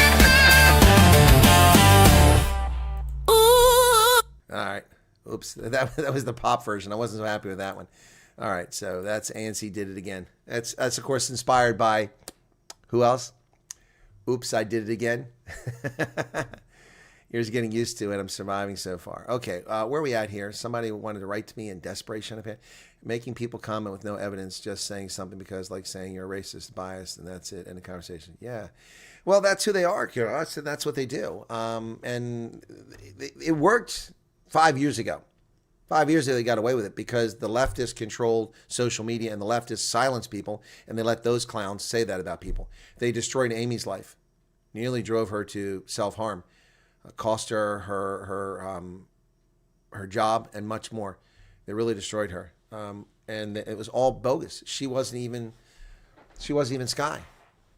S2: Ooh.
S3: All right. Oops, that was the pop version. I wasn't so happy with that one. All right, so that's ANC did it again. That's of course inspired by who else? Oops, I did it again. You're just getting used to it. I'm surviving so far. Okay, where are we at here? Somebody wanted to write to me in desperation. Okay, making people comment with no evidence, just saying something because, like, saying you're a racist, biased, and that's it. End of conversation. Yeah. Well, that's who they are, Kira. That's what they do. And it worked 5 years ago. 5 years ago, they got away with it because the leftists controlled social media and the leftists silenced people, and they let those clowns say that about people. They destroyed Amy's life, nearly drove her to self-harm, cost her her job and much more. They really destroyed her, and it was all bogus. She wasn't even Sky.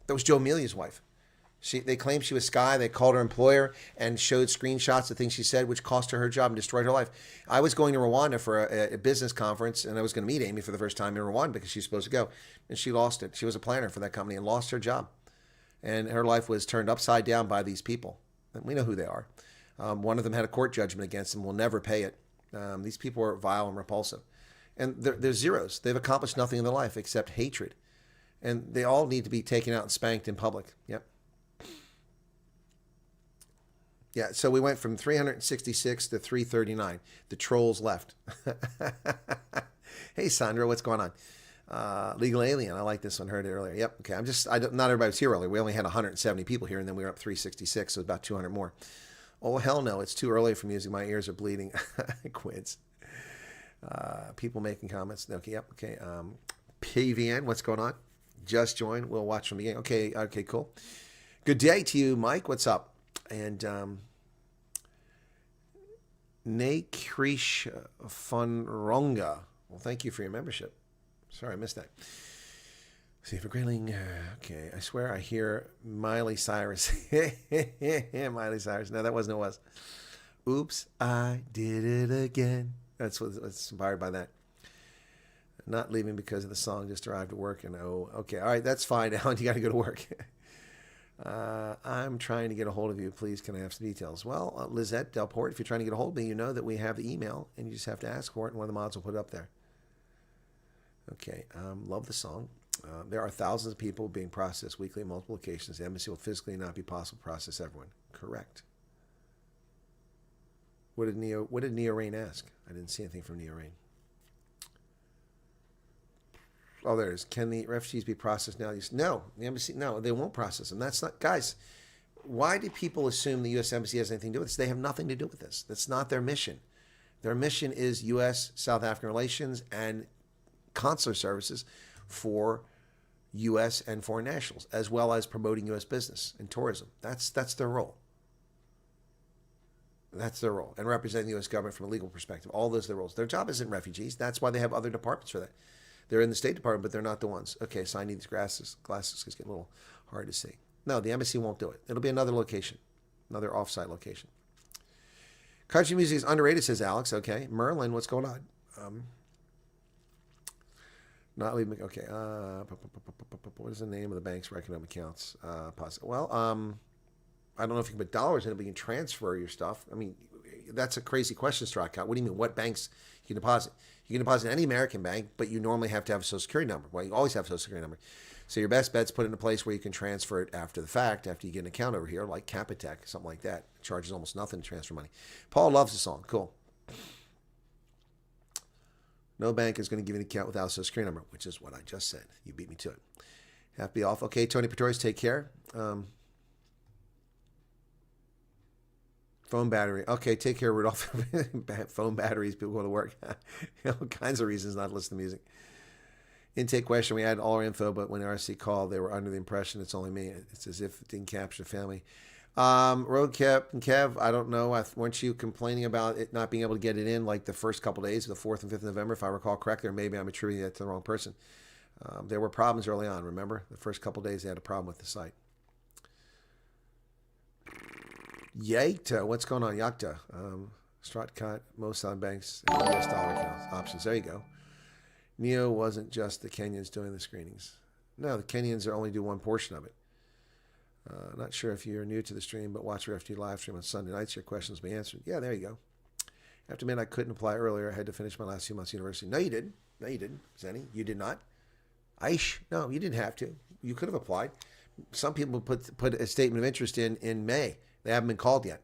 S3: That was Joe Amelia's wife. They claimed she was Sky. They called her employer and showed screenshots of things she said, which cost her job and destroyed her life. I was going to Rwanda for a business conference, and I was going to meet Amy for the first time in Rwanda because she was supposed to go, and she lost it. She was a planner for that company and lost her job, and her life was turned upside down by these people. And we know who they are. One of them had a court judgment against them. Will never pay it. These people are vile and repulsive, and they're zeros. They've accomplished nothing in their life except hatred, and they all need to be taken out and spanked in public. Yep. Yeah, so we went from 366 to 339. The trolls left. Hey, Sandra, what's going on? Legal Alien, I like this one, heard it earlier. Yep, okay, not everybody was here earlier. We only had 170 people here, and then we were up 366, so about 200 more. Oh, hell no, it's too early for music. My ears are bleeding. Quids. People making comments. Okay, yep, okay. PVN, what's going on? Just joined. We'll watch from the beginning. Okay, cool. Good day to you, Mike. What's up? And Nakrish Funronga. Well, thank you for your membership. Sorry, I missed that. See, for Grayling, okay, I swear I hear Miley Cyrus. Miley Cyrus. No, that wasn't it was. Oops, I did it again. That's what's inspired by that. Not leaving because of the song, just arrived at work. And oh, okay, all right, that's fine, Alan. You got to go to work. I'm trying to get a hold of you. Please, can I have some details? Well, Lizette Delport, if you're trying to get a hold of me, you know that we have the email, and you just have to ask for it, and one of the mods will put it up there. Okay, love the song. There are thousands of people being processed weekly in multiple locations. The embassy will physically not be possible to process everyone. Correct. What did Neo Rain ask? I didn't see anything from Neo Rain. Oh, there it is. Can the refugees be processed now? No, the embassy, no, they won't process them. That's not, guys, why do people assume the U.S. Embassy has anything to do with this? They have nothing to do with this. That's not their mission. Their mission is U.S.-South African relations and consular services for U.S. and foreign nationals, as well as promoting U.S. business and tourism. That's their role. That's their role. And representing the U.S. government from a legal perspective. All those are their roles. Their job isn't refugees. That's why they have other departments for that. They're in the State Department, but they're not the ones. Okay, so I need these glasses because it's getting a little hard to see. No, the embassy won't do it. It'll be another location, another offsite location. Country music is underrated, says Alex. Okay, Merlin, what's going on? Not leaving. Okay. What is the name of the bank's for economic accounts? Well, I don't know if you can put dollars in it, but you can transfer your stuff. I mean, that's a crazy question, Strikeout. What do you mean? What banks you can deposit? You can deposit in any American bank, but you normally have to have a Social Security number. Well, you always have a Social Security number. So your best bet's put in a place where you can transfer it after the fact, after you get an account over here, like Capitec, something like that. It charges almost nothing to transfer money. Paul loves the song. Cool. No bank is going to give you an account without a Social Security number, which is what I just said. You beat me to it. Have to be off. Okay, Tony Pretorius, take care. Phone battery. Okay, take care, Rudolph. Phone batteries, people go to work. All kinds of reasons not to listen to music. Intake question. We had all our info, but when RC called, they were under the impression it's only me. It's as if it didn't capture family. Road Kev, I don't know. Weren't you complaining about it not being able to get it in like the first couple days, the 4th and 5th of November, if I recall correctly, or maybe I'm attributing that to the wrong person. There were problems early on, remember? The first couple days they had a problem with the site. Yakta, what's going on, Yakta? Stratcut, most on banks, and US dollar accounts, options. There you go. Neo wasn't just the Kenyans doing the screenings. No, the Kenyans only do one portion of it. Not sure if you're new to the stream, but watch Refugee live stream on Sunday nights. Your questions will be answered. Yeah, there you go. I have to admit, I couldn't apply earlier. I had to finish my last few months of university. No, you didn't. No, you didn't. Zenny, you did not. Aish, no, you didn't have to. You could have applied. Some people put a statement of interest in May. They haven't been called yet.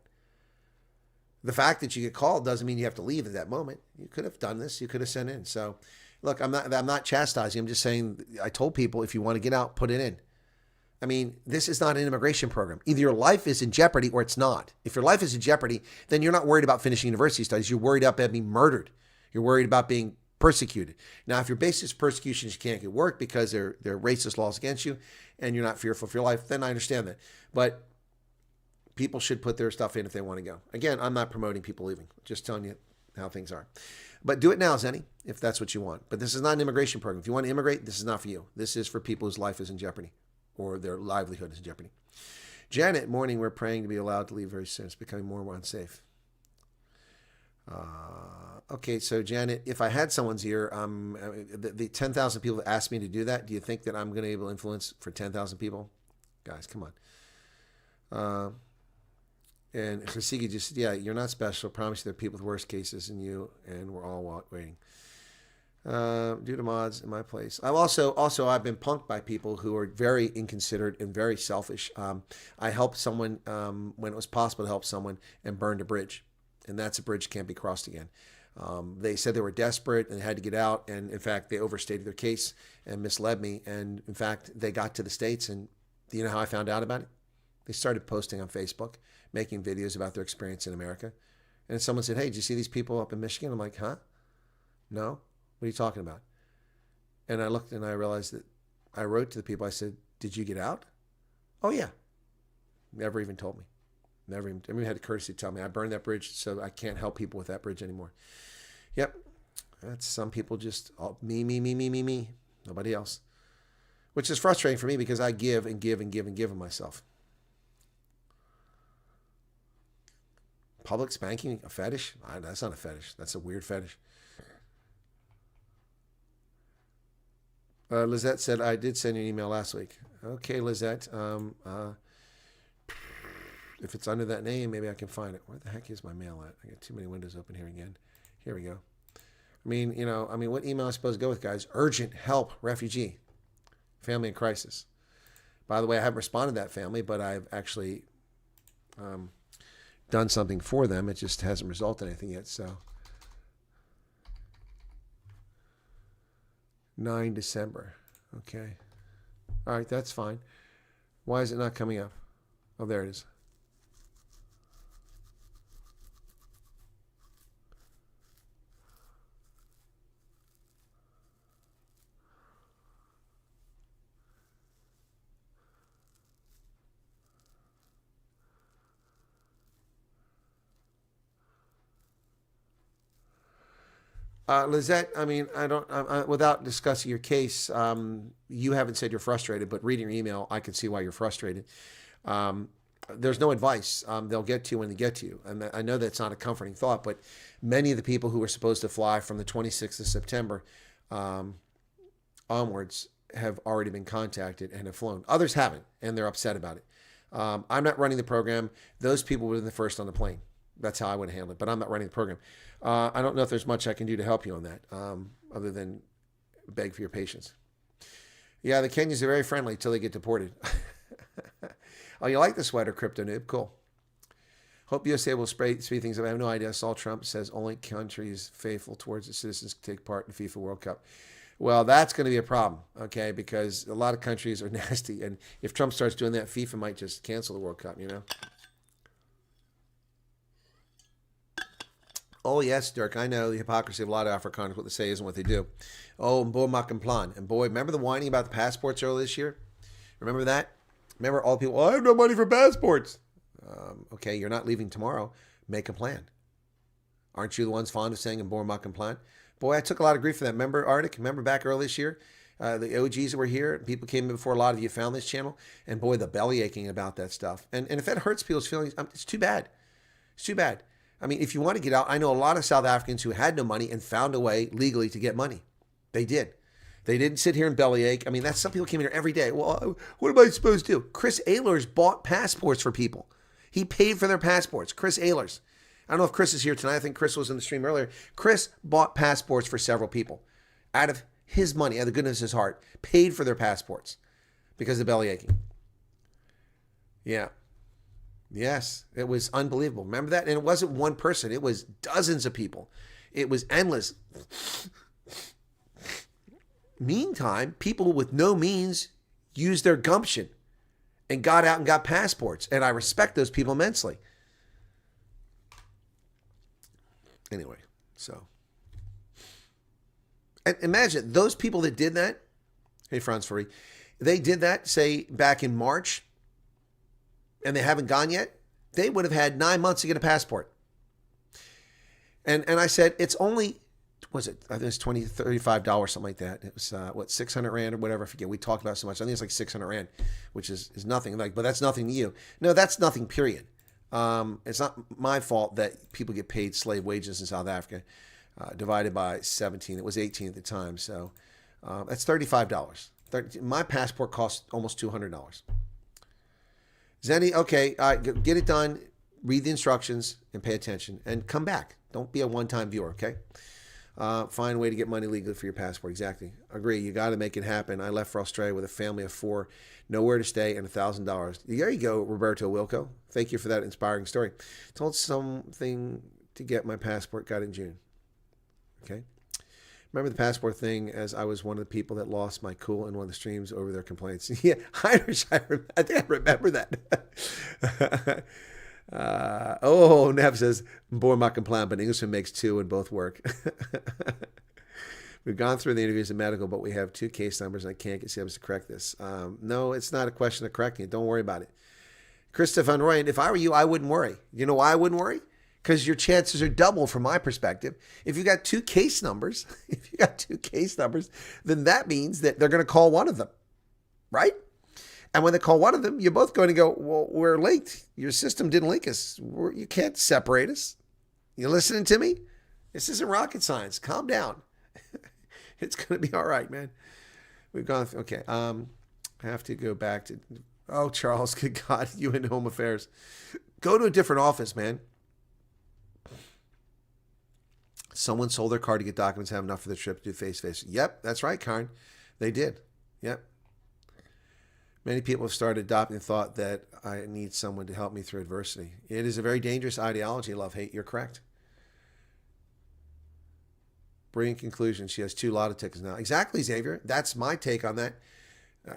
S3: The fact that you get called doesn't mean you have to leave at that moment. You could have done this. You could have sent in. So, look, I'm not chastising. I'm just saying I told people if you want to get out, put it in. I mean, this is not an immigration program. Either your life is in jeopardy or it's not. If your life is in jeopardy, then you're not worried about finishing university studies. You're worried about being murdered. You're worried about being persecuted. Now, if your basis of persecution is you can't get work because there are racist laws against you and you're not fearful for your life, then I understand that. But people should put their stuff in if they want to go. Again, I'm not promoting people leaving. Just telling you how things are. But do it now, Zenny, if that's what you want. But this is not an immigration program. If you want to immigrate, this is not for you. This is for people whose life is in jeopardy or their livelihood is in jeopardy. Janet, morning, we're praying to be allowed to leave very soon. It's becoming more and more unsafe. Okay, so Janet, if I had someone's ear, the 10,000 people that asked me to do that, do you think that I'm going to be able to influence for 10,000 people? Guys, come on. And Hasigi just said, yeah, you're not special. I promise you there are people with worse cases than you, and we're all waiting. Due to mods in my place. I've I've been punked by people who are very inconsiderate and very selfish. I helped someone when it was possible to help someone and burned a bridge. And that's a bridge can't be crossed again. They said they were desperate and had to get out. And in fact, they overstated their case and misled me. And in fact, they got to the States. And do you know how I found out about it? They started posting on Facebook, making videos about their experience in America. And someone said, hey, did you see these people up in Michigan? I'm like, huh? No. What are you talking about? And I looked and I realized that I wrote to the people. I said, did you get out? Oh, yeah. Never even told me. Never even had the courtesy to tell me. I burned that bridge, so I can't help people with that bridge anymore. Yep. That's some people just, me. Nobody else. Which is frustrating for me because I give and give and give and give of myself. Public spanking, a fetish? That's not a fetish. That's a weird fetish. Lizette said, I did send you an email last week. Okay, Lizette. If it's under that name, maybe I can find it. Where the heck is my mail at? I got too many windows open here again. Here we go. What email am I supposed to go with, guys? Urgent help, refugee, family in crisis. By the way, I haven't responded to that family, but I've actually done something for them. It just hasn't resulted in anything yet, so. 9 December. Okay. All right, that's fine. Why is it not coming up? Oh, there it is. Lizette, without discussing your case, you haven't said you're frustrated, but reading your email, I can see why you're frustrated. There's no advice. They'll get to you when they get to you. And I know that's not a comforting thought, but many of the people who were supposed to fly from the 26th of September onwards have already been contacted and have flown. Others haven't, and they're upset about it. I'm not running the program. Those people were the first on the plane. That's how I would handle it, but I'm not running the program. I don't know if there's much I can do to help you on that, other than beg for your patience. Yeah, the Kenyans are very friendly until they get deported. Oh, you like the sweater, Crypto Noob? Cool. Hope USA will speed things up. I have no idea. I saw Trump says only countries faithful towards its citizens can take part in the FIFA World Cup. Well, that's going to be a problem, okay, because a lot of countries are nasty, and if Trump starts doing that, FIFA might just cancel the World Cup, you know? Oh, yes, Dirk, I know the hypocrisy of a lot of Afrikaners. What they say isn't what they do. Oh, and boy, maken plan. And boy, remember the whining about the passports earlier this year? Remember that? Remember all the people, I have no money for passports. Okay, you're not leaving tomorrow. Make a plan. Aren't you the ones fond of saying, and boy, maken plan? Boy, I took a lot of grief for that. Remember, Arctic? Remember back early this year? The OGs that were here, people came in before a lot of you found this channel. And boy, the belly aching about that stuff. And if that hurts people's feelings, it's too bad. It's too bad. I mean, if you want to get out, I know a lot of South Africans who had no money and found a way legally to get money. They did. They didn't sit here and bellyache. I mean, that's some people came in here every day. Well, what am I supposed to do? Chris Ehlers bought passports for people. He paid for their passports. Chris Ehlers. I don't know if Chris is here tonight. I think Chris was in the stream earlier. Chris bought passports for several people out of his money, out of the goodness of his heart, paid for their passports because of bellyaching. Yeah. Yes, it was unbelievable. Remember that? And it wasn't one person. It was dozens of people. It was endless. Meantime, people with no means used their gumption and got out and got passports. And I respect those people immensely. Anyway, so. And imagine those people that did that. Hey, Franz Furry. They did that, say, back in March. And they haven't gone yet, they would have had 9 months to get a passport. And I said, it's only was it? I think it's $20, $35, something like that. It was what, 600 Rand or whatever. I forget. We talked about it so much. I think it's like 600 Rand, which is nothing. Like, but that's nothing to you. No, that's nothing. Period. It's not my fault that people get paid slave wages in South Africa. Divided by 17, it was 18 at the time. So that's $35. My passport cost almost $200. Zenny, okay, all right, get it done. Read the instructions and pay attention, and come back. Don't be a one-time viewer. Okay. Find a way to get money legally for your passport. Exactly. Agree. You got to make it happen. I left for Australia with a family of 4, nowhere to stay, and $1,000. There you go, Roberto Wilco. Thank you for that inspiring story. Told something to get my passport. Got in June. Okay. Remember the passport thing, as I was one of the people that lost my cool in one of the streams over their complaints. Yeah, I think I remember that. Nev says, boy, my complaint, but Englishman makes 2 and both work. We've gone through the interviews in medical, but we have 2 case numbers and I can't get CMS to correct this. No, it's not a question of correcting it. Don't worry about it. Christopher Roy, if I were you, I wouldn't worry. You know why I wouldn't worry? Because your chances are double from my perspective. If you got 2 case numbers, then that means that they're going to call one of them, right? And when they call one of them, you're both going to go, well, we're linked. Your system didn't link us. You can't separate us. You listening to me? This isn't rocket science. Calm down. It's going to be all right, man. We've gone through, okay. I have to go back to, Charles, good God, you in Home Affairs. Go to a different office, man. Someone sold their car to get documents, have enough for the trip to do face-to-face. Yep, that's right, Karen. They did. Yep. Many people have started adopting the thought that I need someone to help me through adversity. It is a very dangerous ideology, love-hate. You're correct. Brilliant conclusion. She has 2 lotto tickets now. Exactly, Xavier. That's my take on that.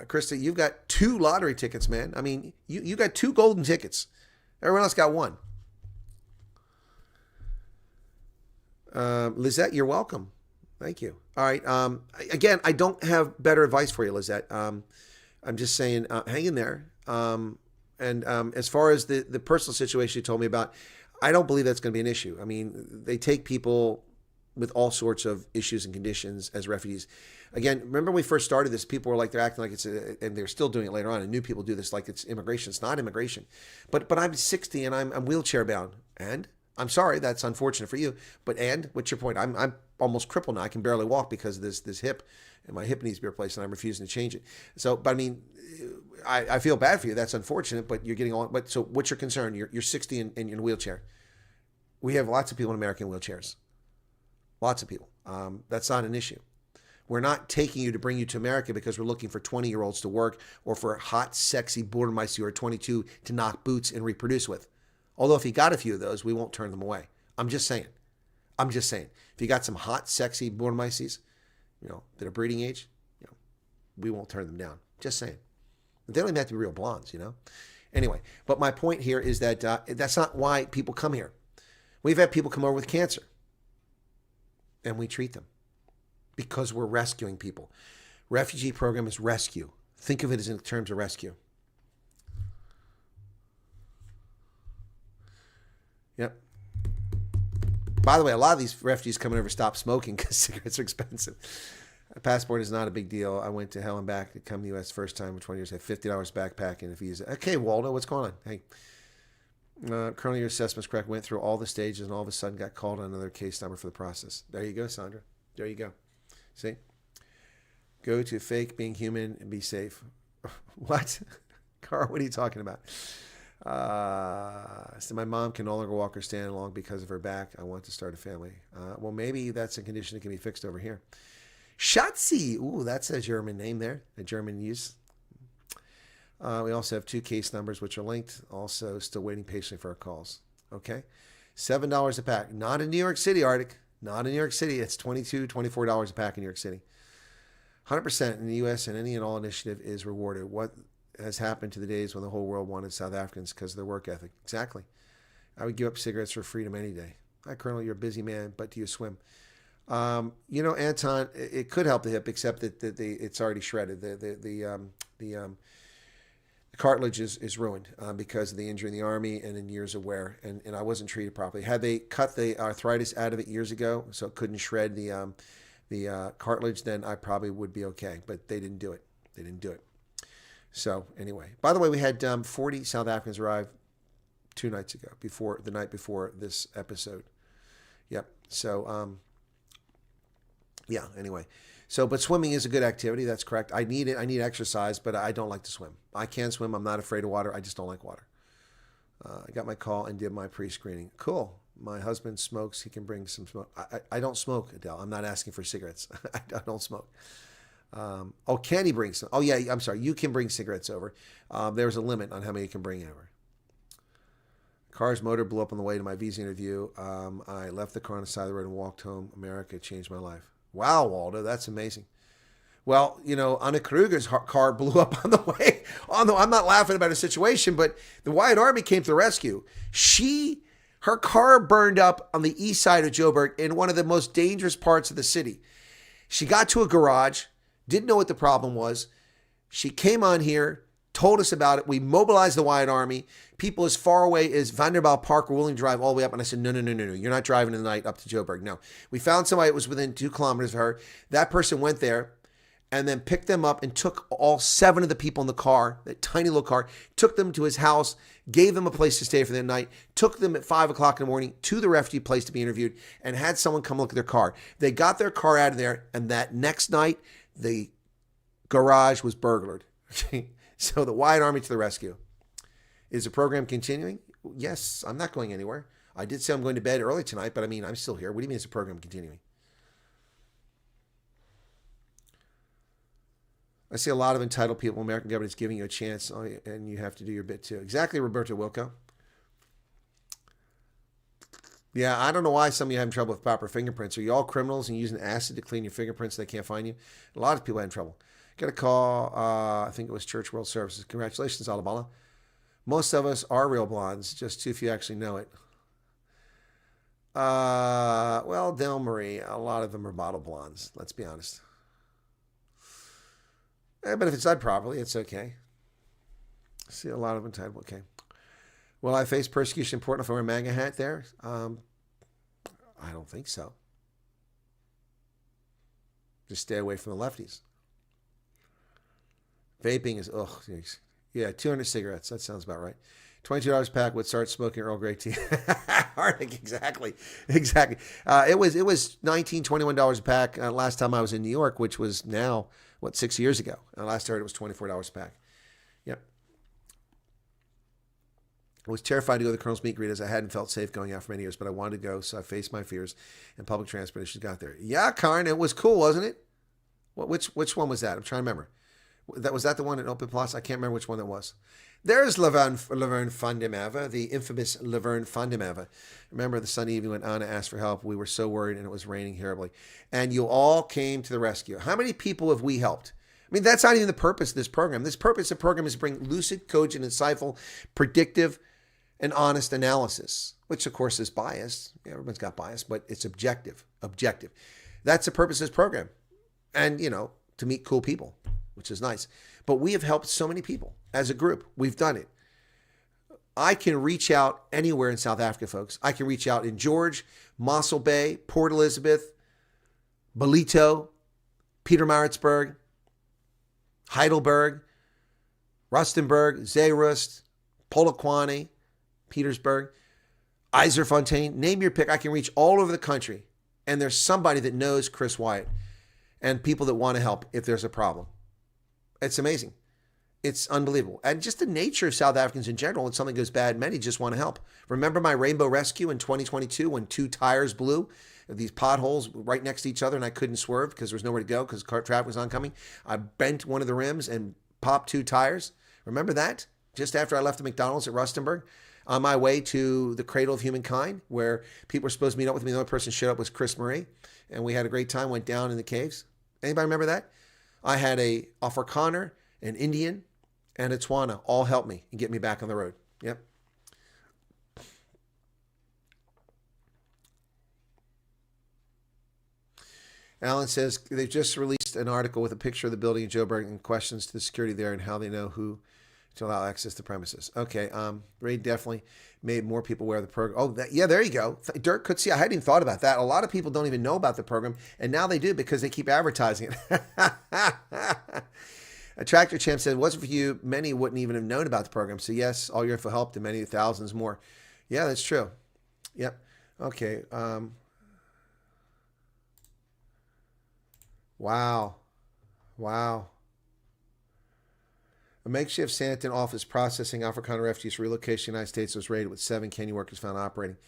S3: Krista, you've got 2 lottery tickets, man. I mean, you got 2 golden tickets. Everyone else got 1. Lizette, you're welcome. Thank you. All right. Again, I don't have better advice for you, Lizette. I'm just saying, hang in there. As far as the personal situation you told me about, I don't believe that's going to be an issue. I mean, they take people with all sorts of issues and conditions as refugees. Again, remember when we first started this, people were like, they're acting like it's, and they're still doing it later on, and new people do this like it's immigration. It's not immigration. But I'm 60 and I'm wheelchair bound. And I'm sorry, that's unfortunate for you. But what's your point? I'm almost crippled now. I can barely walk because of this hip, and my hip needs to be replaced, and I'm refusing to change it. So, but I mean, I feel bad for you. That's unfortunate, but you're getting all. But so, what's your concern? You're 60 and you're in a wheelchair. We have lots of people in America in wheelchairs. Lots of people. That's not an issue. We're not taking you to bring you to America because we're looking for 20-year-olds to work or for hot, sexy border mice who are 22 to knock boots and reproduce with. Although if you got a few of those, we won't turn them away. I'm just saying. If you got some hot, sexy border mice, that are breeding age, we won't turn them down. Just saying. They don't even have to be real blondes, Anyway, but my point here is that that's not why people come here. We've had people come over with cancer, and we treat them because we're rescuing people. Refugee program is rescue. Think of it as in terms of rescue. Yep. By the way, a lot of these refugees coming over stop smoking because cigarettes are expensive. A passport is not a big deal. I went to hell and back to come to the U.S. first time in 20 years. I had $50 backpacking. If he's okay, Waldo, what's going on? Hey, Colonel, your assessment's correct. Went through all the stages and all of a sudden got called on another case number for the process. There you go, Sandra. There you go. See? Go to fake being human and be safe. What? Carl, what are you talking about? So my mom can no longer walk or stand along because of her back. I want to start a family. Well, maybe that's a condition that can be fixed over here. Schatzi. Ooh, that's a German name there. A German use. We also have 2 case numbers, which are linked. Also, still waiting patiently for our calls. Okay. $7 a pack. Not in New York City, Arctic. Not in New York City. It's $22, $24 a pack in New York City. 100% in the U.S. and any and all initiative is rewarded. What has happened to the days when the whole world wanted South Africans because of their work ethic? Exactly. I would give up cigarettes for freedom any day. Hi, Colonel, you're a busy man, but do you swim? Anton, it could help the hip, except that it's already shredded. cartilage is ruined because of the injury in the Army and in years of wear, and I wasn't treated properly. Had they cut the arthritis out of it years ago so it couldn't shred the cartilage, then I probably would be okay, but they didn't do it. They didn't do it. So anyway, by the way, we had 40 South Africans arrive 2 nights ago, the night before this episode. Yep. So, yeah, anyway. So, but swimming is a good activity. That's correct. I need it. I need exercise, but I don't like to swim. I can swim. I'm not afraid of water. I just don't like water. I got my call and did my pre-screening. Cool. My husband smokes. He can bring some smoke. I don't smoke, Adele. I'm not asking for cigarettes. I don't smoke. Oh, can he bring some? Oh, yeah. I'm sorry. You can bring cigarettes over. There's a limit on how many you can bring over. Car's motor blew up on the way to my visa interview. I left the car on the side of the road and walked home. America changed my life. Wow, Waldo, that's amazing. Well, you know, Anna Kruger's car blew up on the way. Although I'm not laughing about a situation, but the Wyatt Army came to the rescue. Her car burned up on the east side of Joburg in one of the most dangerous parts of the city. She got to a garage, didn't know what the problem was. She came on here, told us about it. We mobilized the Wyatt Army. People as far away as Vanderbilt Park were willing to drive all the way up. And I said, no. You're not driving in the night up to Joburg. No. We found somebody that was within 2 kilometers of her. That person went there and then picked them up and took all 7 of the people in the car, that tiny little car, took them to his house, gave them a place to stay for the night, took them at 5 o'clock in the morning to the refugee place to be interviewed, and had someone come look at their car. They got their car out of there, and that next night, the garage was burglared. So the Wyatt Army to the rescue. Is the program continuing? Yes, I'm not going anywhere. I did say I'm going to bed early tonight, but I mean, I'm still here. What do you mean is the program continuing? I see a lot of entitled people. American government is giving you a chance, and you have to do your bit too. Exactly, Roberto Wilco. Yeah, I don't know why some of you are having trouble with proper fingerprints. Are you all criminals and using acid to clean your fingerprints so they can't find you? A lot of people are having trouble. Got a call, I think it was Church World Services. Congratulations, Alabama. Most of us are real blondes, just too few actually know it. Well, Del Marie, a lot of them are bottle blondes, let's be honest. But if it's done properly, it's okay. I see a lot of them entitled, okay. Will I face persecution in Portland if I wear a MAGA hat there? I don't think so. Just stay away from the lefties. Vaping is, yeah, 200 cigarettes. That sounds about right. $22 pack would start smoking Earl Grey tea. Exactly. It was $19, $21 a pack last time I was in New York, which was now, 6 years ago. And last I heard it was $24 a pack. Yep. I was terrified to go to the Colonel's meet and greet as I hadn't felt safe going out for many years, but I wanted to go, so I faced my fears, and public transportation got there. Yeah, Karn, it was cool, wasn't it? Which one was that? I'm trying to remember. Was that the one in Open Plaza? I can't remember which one that was. There's Laverne van de Merwe, the infamous Laverne van de Merwe. Remember the Sunday evening when Anna asked for help? We were so worried and it was raining terribly. And you all came to the rescue. How many people have we helped? I mean, that's not even the purpose of this program. This purpose of the program is to bring lucid, cogent, insightful, predictive, and honest analysis, which of course is biased. Yeah, everyone's got bias, but it's objective. That's the purpose of this program. And, to meet cool people, which is nice. But we have helped so many people as a group. We've done it. I can reach out anywhere in South Africa, folks. I can reach out in George, Mossel Bay, Port Elizabeth, Ballito, Pietermaritzburg, Heidelberg, Rustenburg, Zeerust, Polokwane, Petersburg, Eiserfontein. Name your pick. I can reach all over the country. And there's somebody that knows Chris Wyatt and people that want to help if there's a problem. It's amazing. It's unbelievable. And just the nature of South Africans in general, when something goes bad, many just want to help. Remember my rainbow rescue in 2022 when 2 tires blew, these potholes right next to each other, and I couldn't swerve because there was nowhere to go because traffic was oncoming. I bent one of the rims and popped 2 tires. Remember that? Just after I left the McDonald's at Rustenburg, on my way to the Cradle of Humankind, where people were supposed to meet up with me. The only person who showed up was Chris Marie, and we had a great time, went down in the caves. Anybody remember that? I had a Afrikaner, an Indian, and a Tswana all help me and get me back on the road. Yep. Alan says they've just released an article with a picture of the building in Joburg and questions to the security there and how they know who to allow access to premises. Okay, raid definitely made more people aware of the program. Oh, yeah, there you go. Dirk could see. I hadn't even thought about that. A lot of people don't even know about the program, and now they do because they keep advertising it. A Tractor Champ said, wasn't for you, many wouldn't even have known about the program. So yes, all your info helped and many thousands more. Yeah, that's true. Yep. Okay. Wow. Wow. A makeshift Sanitation office processing African refugees for relocation to the United States was raided with 7 Kenya workers found operating.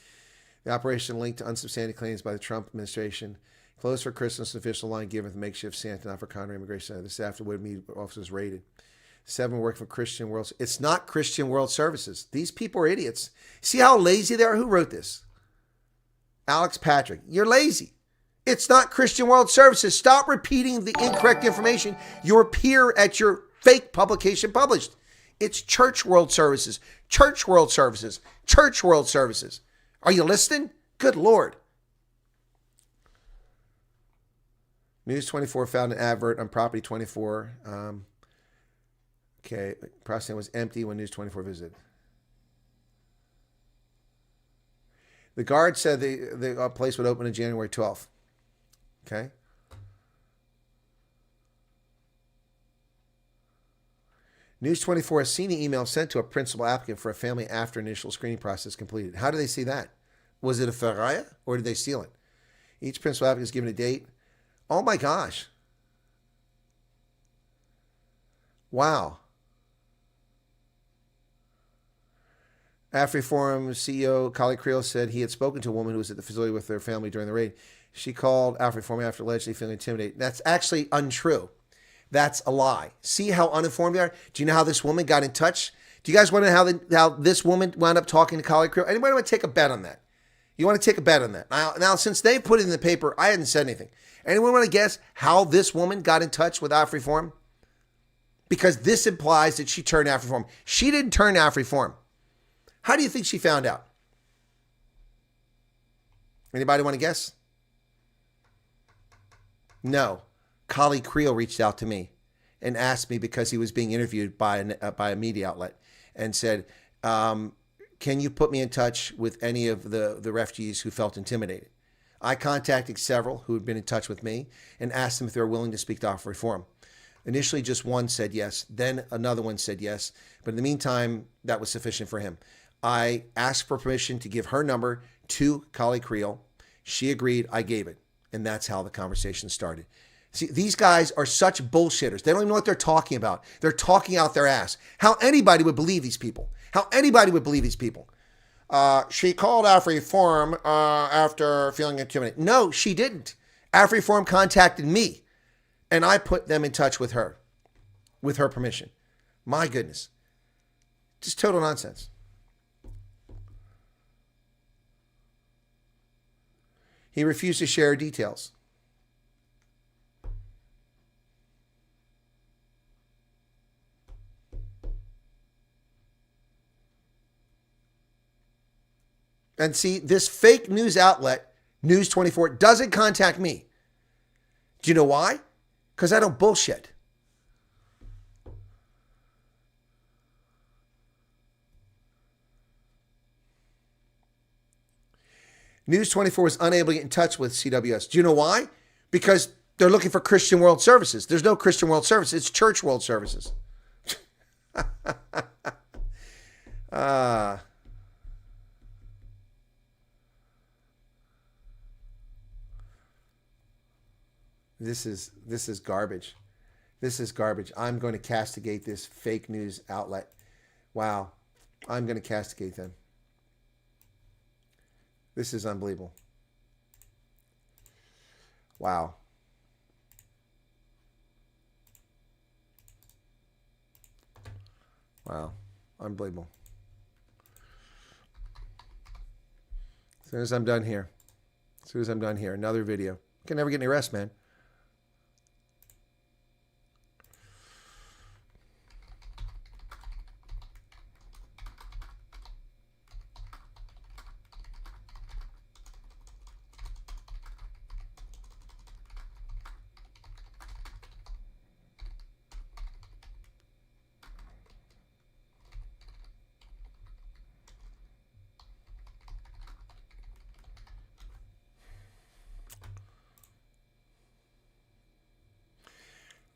S3: The operation linked to unsubstantiated claims by the Trump administration. Closed for Christmas, an official line given with the makeshift Sanitation African Immigration Center. This afternoon, meet officers raided. 7 work for Christian World. It's not Christian World Services. These people are idiots. See how lazy they are? Who wrote this? Alex Patrick. You're lazy. It's not Christian World Services. Stop repeating the incorrect information your peer at your fake publication published. It's Church World Services. Church World Services. Church World Services. Are you listening? Good Lord. News24 found an advert on Property 24. Okay, processing was empty when News24 visited. The guard said the place would open on January 12th. Okay. News24 has seen the email sent to a principal applicant for a family after initial screening process completed. How do they see that? Was it a Ferraya or did they steal it? Each principal applicant is given a date. Oh my gosh. Wow. AfriForum CEO Kali Creel said he had spoken to a woman who was at the facility with their family during the raid. She called AfriForum after allegedly feeling intimidated. That's actually untrue. That's a lie. See how uninformed they are? Do you know how this woman got in touch? Do you guys want to know how this woman wound up talking to Kali Creel? Anybody want to take a bet on that? You want to take a bet on that? Now, since they put it in the paper, I hadn't said anything. Anyone want to guess how this woman got in touch with AfriForum? Because this implies that she turned AfriForum. She didn't turn AfriForum. How do you think she found out? Anybody want to guess? No. Kali Creel reached out to me and asked me because he was being interviewed by a media outlet and said, can you put me in touch with any of the refugees who felt intimidated? I contacted several who had been in touch with me and asked them if they were willing to speak to AfriForum. Initially, just one said yes. Then another one said yes. But in the meantime, that was sufficient for him. I asked for permission to give her number to Kali Creel. She agreed. I gave it. And that's how the conversation started. See, these guys are such bullshitters. They don't even know what they're talking about. They're talking out their ass. How anybody would believe these people? How anybody would believe these people? She called AfriForum after feeling intimidated. No, she didn't. AfriForum contacted me, and I put them in touch with her permission. My goodness. Just total nonsense. He refused to share details. And see, this fake news outlet, News24, doesn't contact me. Do you know why? Because I don't bullshit. News24 was unable to get in touch with CWS. Do you know why? Because they're looking for Christian World Services. There's no Christian World Services. It's Church World Services. This is garbage. This is garbage. I'm going to castigate this fake news outlet. Wow. I'm going to castigate them. This is unbelievable. Wow. Wow. Unbelievable. As soon as I'm done here, another video. You can never get any rest, man.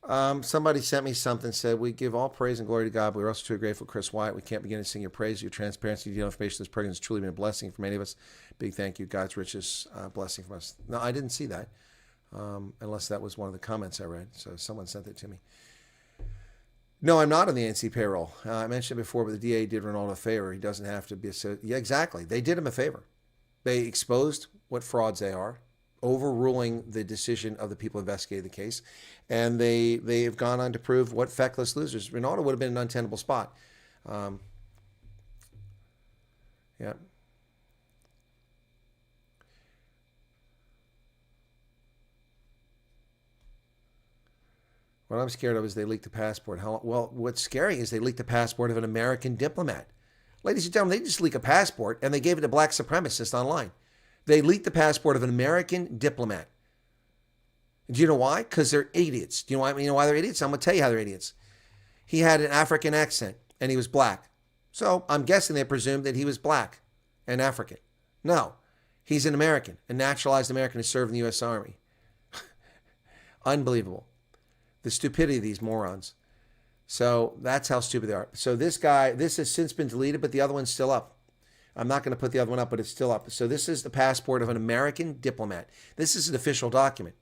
S3: Somebody sent me something, said, we give all praise and glory to God, but we're also too grateful, Chris Wyatt. We can't begin to sing your praise. Your transparency, detailed information, this program has truly been a blessing for many of us. Big thank you. God's richest blessing from us. No, I didn't see that, unless that was one of the comments I read. So someone sent it to me. No, I'm not on the ANC payroll. I mentioned it before, but the DA did Ronaldo a favor. He doesn't have to be. Yeah, exactly. They did him a favor. They exposed what frauds they are, overruling the decision of the people who investigated the case, and they have gone on to prove what feckless losers. Ronaldo would have been an untenable spot. Yeah. What I'm scared of is they leaked the passport. Well, what's scary is they leaked the passport of an American diplomat. Ladies and gentlemen, they just leak a passport and they gave it to black supremacists online. They leaked the passport of an American diplomat. Do you know why? Because they're idiots. Do you know why they're idiots? I'm going to tell you how they're idiots. He had an African accent and he was black. So I'm guessing they presumed that he was black and African. No, he's an American, a naturalized American who served in the U.S. Army. Unbelievable. The stupidity of these morons. So that's how stupid they are. So this guy, this has since been deleted, but the other one's still up. I'm not going to put the other one up, but it's still up. So this is the passport of an American diplomat. This is an official document.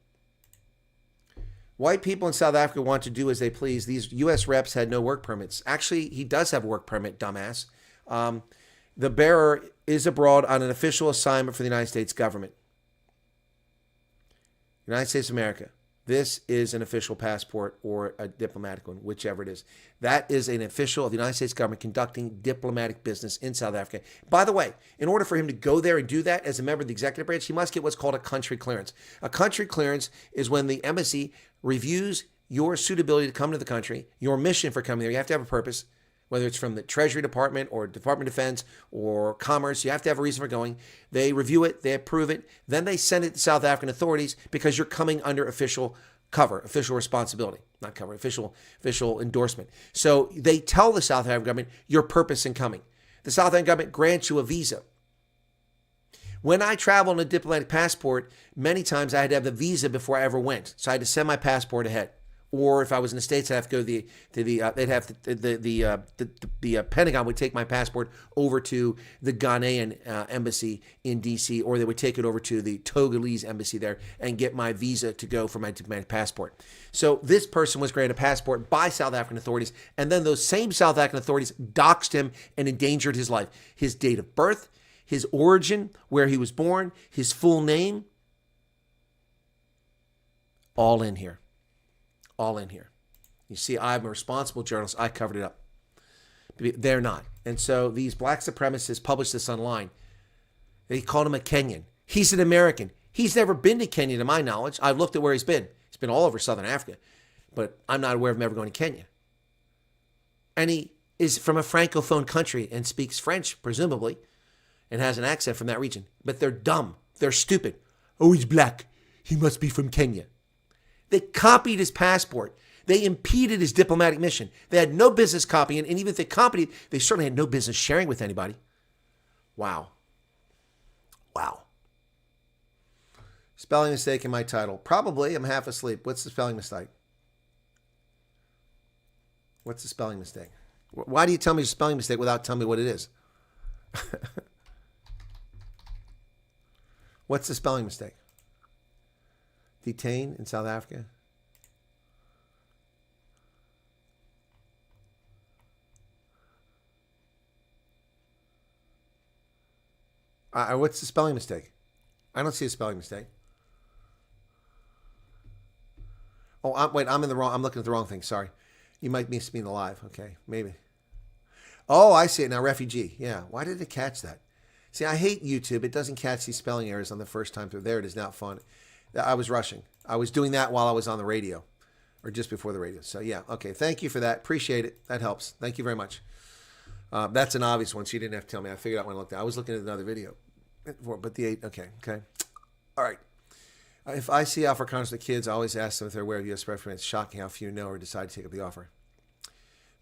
S3: White people in South Africa want to do as they please. These U.S. reps had no work permits. Actually, he does have a work permit, dumbass. The bearer is abroad on an official assignment for the United States government. United States of America. This is an official passport or a diplomatic one, whichever it is. That is an official of the United States government conducting diplomatic business in South Africa. By the way, in order for him to go there and do that as a member of the executive branch, he must get what's called a country clearance. A country clearance is when the embassy reviews your suitability to come to the country, your mission for coming there. You have to have a purpose, whether it's from the Treasury Department or Department of Defense or Commerce. You have to have a reason for going. They review it, they approve it, then they send it to South African authorities because you're coming under official cover, official responsibility, not cover, official endorsement. So they tell the South African government your purpose in coming. The South African government grants you a visa. When I traveled on a diplomatic passport, many times I had to have the visa before I ever went. So I had to send my passport ahead. Or if I was in the States, I'd have to go the Pentagon would take my passport over to the Ghanaian embassy in D.C., or they would take it over to the Togolese embassy there and get my visa to go for my diplomatic passport. So this person was granted a passport by South African authorities, and then those same South African authorities doxed him and endangered his life. His date of birth, his origin, where he was born, his full name, all in here. All in here. You see, I'm a responsible journalist. I covered it up. They're not. And so these black supremacists published this online. They called him a Kenyan. He's an American. He's never been to Kenya, to my knowledge. I've looked at where he's been. He's been all over Southern Africa. But I'm not aware of him ever going to Kenya. And he is from a Francophone country and speaks French, presumably, and has an accent from that region. But they're dumb. They're stupid. Oh, he's black. He must be from Kenya. They copied his passport. They impeded his diplomatic mission. They had no business copying, and even if they copied it, they certainly had no business sharing with anybody. Wow. Wow. Spelling mistake in my title. Probably. I'm half asleep. What's the spelling mistake? What's the spelling mistake? Why do you tell me a spelling mistake without telling me what it is? What's the spelling mistake? Detained in South Africa? What's the spelling mistake? I don't see a spelling mistake. Oh, I'm in the wrong. I'm looking at the wrong thing. Sorry. You might miss me in the live. Okay, maybe. Oh, I see it now. Refugee. Yeah. Why did it catch that? See, I hate YouTube. It doesn't catch these spelling errors on the first time through. There it is now. Fun. I was rushing. I was doing that while I was on the radio, or just before the radio. So yeah, okay. Thank you for that. Appreciate it. That helps. Thank you very much. That's an obvious one, so you didn't have to tell me. I figured out when I looked at it. I was looking at another video. But the 8, okay. All right. If I see Afrikaners with kids, I always ask them if they're aware of U.S. preference. It's shocking how few know or decide to take up the offer.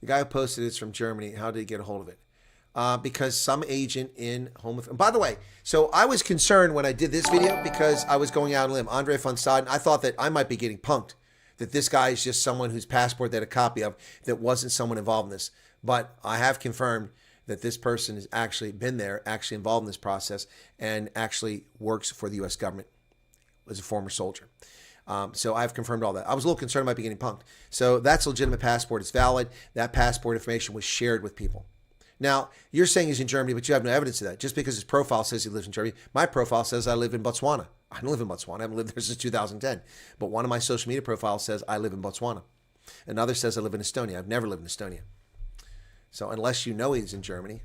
S3: The guy who posted it's from Germany. How did he get a hold of it? Because some agent in Home of... By the way, so I was concerned when I did this video because I was going out on a limb. Andre von Staden, I thought that I might be getting punked. that this guy is just someone whose passport they had a copy of that wasn't someone involved in this. But I have confirmed that this person has actually been there, actually involved in this process, and actually works for the U.S. government as a former soldier. So I've confirmed all that. I was a little concerned about getting punked. So that's a legitimate passport. It's valid. That passport information was shared with people. Now, you're saying he's in Germany, but you have no evidence of that. Just because his profile says he lives in Germany, my profile says I live in Botswana. I don't live in Botswana. I haven't lived there since 2010. But one of my social media profiles says I live in Botswana. Another says I live in Estonia. I've never lived in Estonia. So unless you know he's in Germany.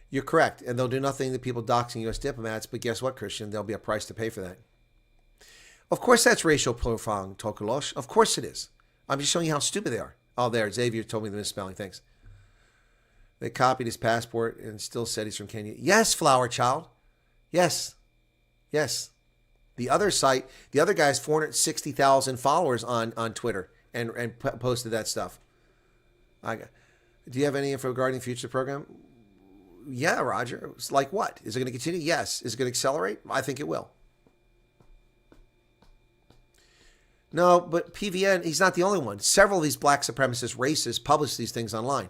S3: You're correct. And they'll do nothing to people doxing U.S. diplomats. But guess what, Christian? There'll be a price to pay for that. Of course that's racial profiling, Tokolosh. Of course it is. I'm just showing you how stupid they are. Oh, there. Xavier told me the misspelling. Thanks. They copied his passport and still said he's from Kenya. Yes, Flower Child. Yes. Yes. The other site, the other guy has 460,000 followers on Twitter and posted that stuff. Do you have any info regarding the future program? Yeah, Roger. It's like what? Is it going to continue? Yes. Is it going to accelerate? I think it will. No, but PVN, he's not the only one. Several of these black supremacist racists publish these things online.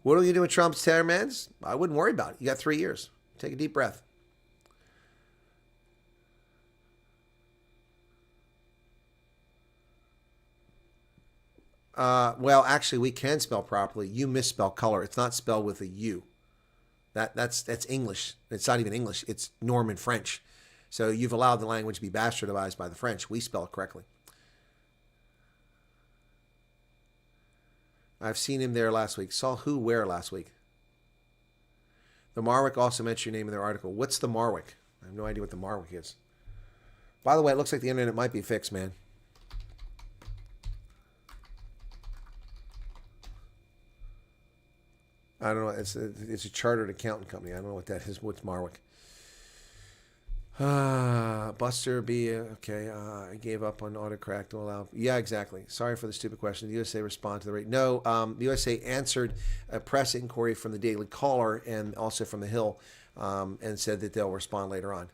S3: What are you doing with Trump's terror-mans? I wouldn't worry about it. You got 3 years. Take a deep breath. Well, actually, we can spell properly. You misspell color. It's not spelled with a U. That's English. It's not even English. It's Norman French. So you've allowed the language to be bastardized by the French. We spell it correctly. I've seen him there last week. Saw who where last week? The Marwick also mentioned your name in their article. What's the Marwick? I have no idea what the Marwick is. By the way, it looks like the internet might be fixed, man. I don't know. It's a chartered accountant company. I don't know what that is. What's Marwick? Buster B. Okay. I gave up on autocorrect to allow. Yeah, exactly. Sorry for the stupid question. The USA respond to the rate. No, the USA answered a press inquiry from the Daily Caller and also from the Hill and said that they'll respond later on.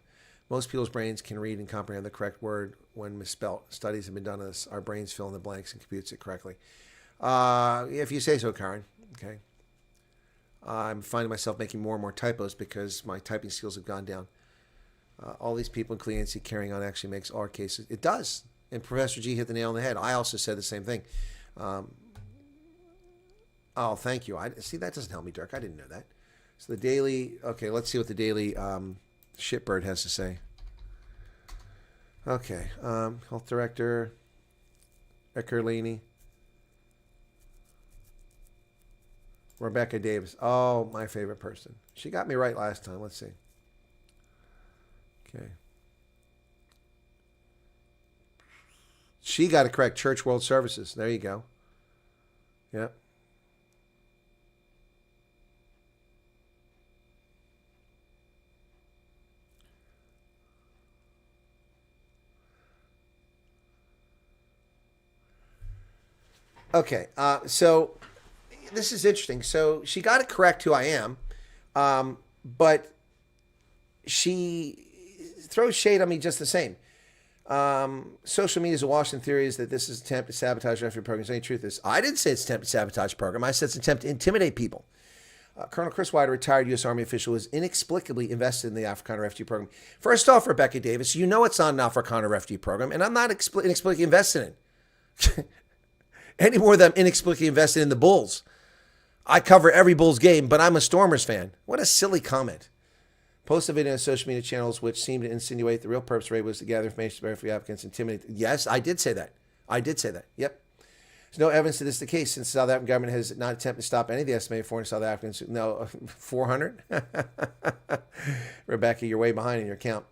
S3: Most people's brains can read and comprehend the correct word when misspelled. Studies have been done on this. Our brains fill in the blanks and computes it correctly. If you say so, Karen. Okay. I'm finding myself making more and more typos because my typing skills have gone down. All these people, including Nancy, carrying on actually makes our cases. It does. And Professor G hit the nail on the head. I also said the same thing. Oh, thank you. See, that doesn't help me, Dirk. I didn't know that. So the Daily, okay, let's see what the Daily Shitbird has to say. Okay, Health Director, Eckerlini. Rebecca Davis. Oh, my favorite person. She got me right last time. Let's see. Okay. She got it correct. Church World Services. There you go. Yep. Okay. So this is interesting. So she got it correct who I am, but she throws shade on me just the same. Social media is awash in theories that this is an attempt to sabotage refugee programs. Any truth is, I didn't say it's an attempt to sabotage the program. I said it's an attempt to intimidate people. Colonel Chris Wyatt, a retired U.S. Army official, is inexplicably invested in the Africana refugee program. First off, Rebecca Davis, you know it's not an Africana refugee program, and I'm not inexplicably invested in. Any more than I'm inexplicably invested in the Bulls. I cover every Bulls game, but I'm a Stormers fan. What a silly comment. Post a video on social media channels which seem to insinuate the real purpose of the raid was to gather information about refugee applicants, intimidate. Yes, I did say that. Yep. There's no evidence that this is the case since the South African government has not attempted to stop any of the estimated 400 South Africans. No, 400? Rebecca, you're way behind in your count.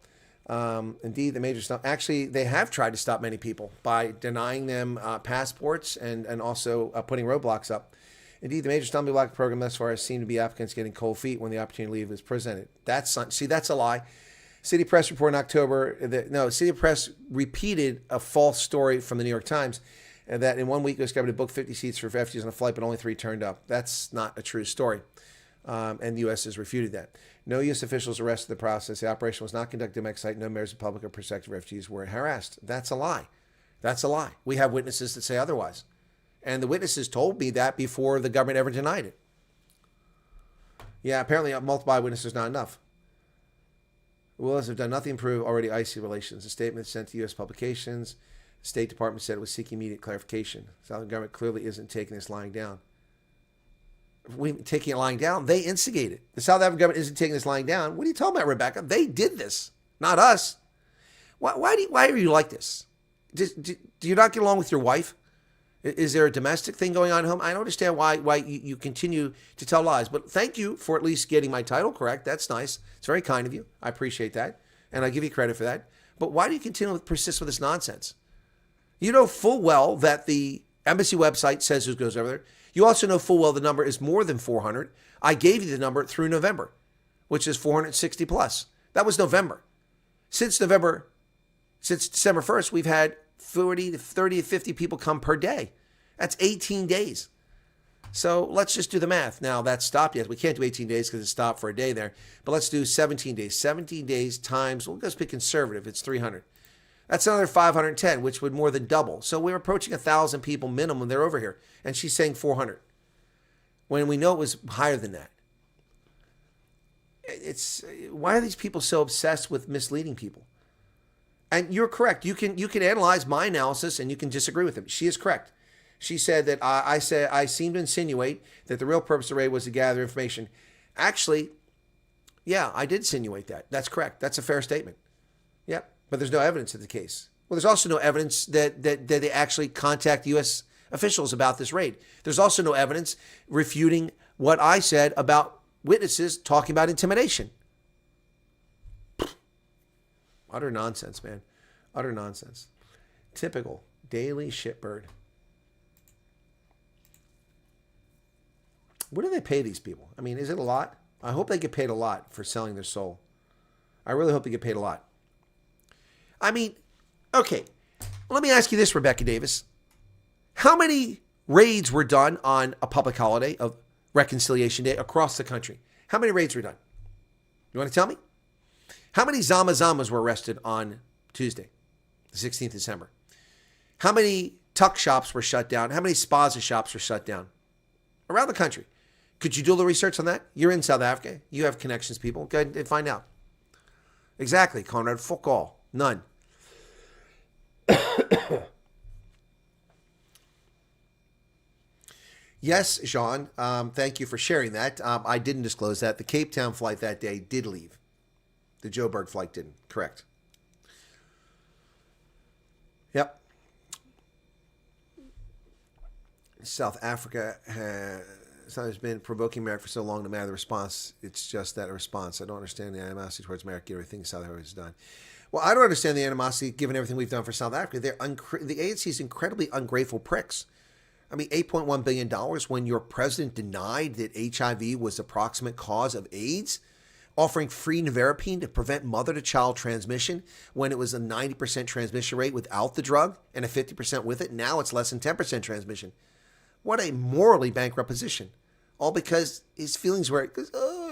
S3: Indeed, the major stuff. Actually, they have tried to stop many people by denying them passports and also putting roadblocks up. Indeed, the major stumbling block program thus far has seemed to be applicants getting cold feet when the opportunity to leave is presented. That's a lie. City Press report in October. City Press repeated a false story from the New York Times that in 1 week it was government to book 50 seats for refugees on a flight, but only 3 turned up. That's not a true story. And the U.S. has refuted that. No U.S. officials arrested in the process. The operation was not conducted on site. No members of public or prospective refugees were harassed. That's a lie. That's a lie. We have witnesses that say otherwise. And the witnesses told me that before the government ever denied it. Yeah, apparently multiple eyewitnesses is not enough. Willis have done nothing to improve already icy relations. A statement sent to U.S. publications. The State Department said it was seeking immediate clarification. The Southern government clearly isn't taking this lying down. Taking it lying down, they instigate it. The South African government isn't taking this lying down. What are you talking about, Rebecca? They did this, not us. Why are you like this? Do you not get along with your wife? Is there a domestic thing going on at home? I don't understand why you continue to tell lies. But thank you for at least getting my title correct. That's nice. It's very kind of you. I appreciate that. And I give you credit for that. But why do you continue to persist with this nonsense? You know full well that the embassy website says who goes over there. You also know full well the number is more than 400. I gave you the number through November, which is 460 plus. That was November. Since December 1st, we've had 30 to 50 people come per day. That's 18 days. So let's just do the math. Now, that's stopped yet. We can't do 18 days because it stopped for a day there. But let's do 17 days. 17 days times, we'll just be conservative. It's 300. That's another 510, which would more than double. So we're approaching 1,000 people minimum. They're over here. And she's saying 400. When we know it was higher than that. Why are these people so obsessed with misleading people? And you're correct. You can analyze my analysis and you can disagree with him. She is correct. She said that I seem to insinuate that the real purpose of the raid was to gather information. Actually, yeah, I did insinuate that. That's correct. That's a fair statement. Yep. But there's no evidence of the case. Well, there's also no evidence that they actually contact U.S. officials about this raid. There's also no evidence refuting what I said about witnesses talking about intimidation. Utter nonsense, man. Utter nonsense. Typical daily shitbird. What do they pay these people? I mean, is it a lot? I hope they get paid a lot for selling their soul. I really hope they get paid a lot. I mean, okay. Let me ask you this, Rebecca Davis. How many raids were done on a public holiday of Reconciliation Day across the country? How many raids were done? You want to tell me? How many Zama-Zamas were arrested on Tuesday, the 16th of December? How many tuck shops were shut down? How many spaza shops were shut down? Around the country. Could you do a little research on that? You're in South Africa. You have connections, people. Go ahead and find out. Exactly, Conrad. Fuck all. None. Yes, Jean. Thank you for sharing that. I didn't disclose that. The Cape Town flight that day did leave. The Joburg flight didn't. Correct. Yep. South Africa has been provoking America for so long, no matter the response. It's just that a response. I don't understand the animosity towards America, given everything South Africa has done. Well, I don't understand the animosity given everything we've done for South Africa. The ANC is incredibly ungrateful pricks. I mean, $8.1 billion when your president denied that HIV was the proximate cause of AIDS, offering free nevirapine to prevent mother-to-child transmission when it was a 90% transmission rate without the drug and a 50% with it. Now it's less than 10% transmission. What a morally bankrupt position. All because his feelings were,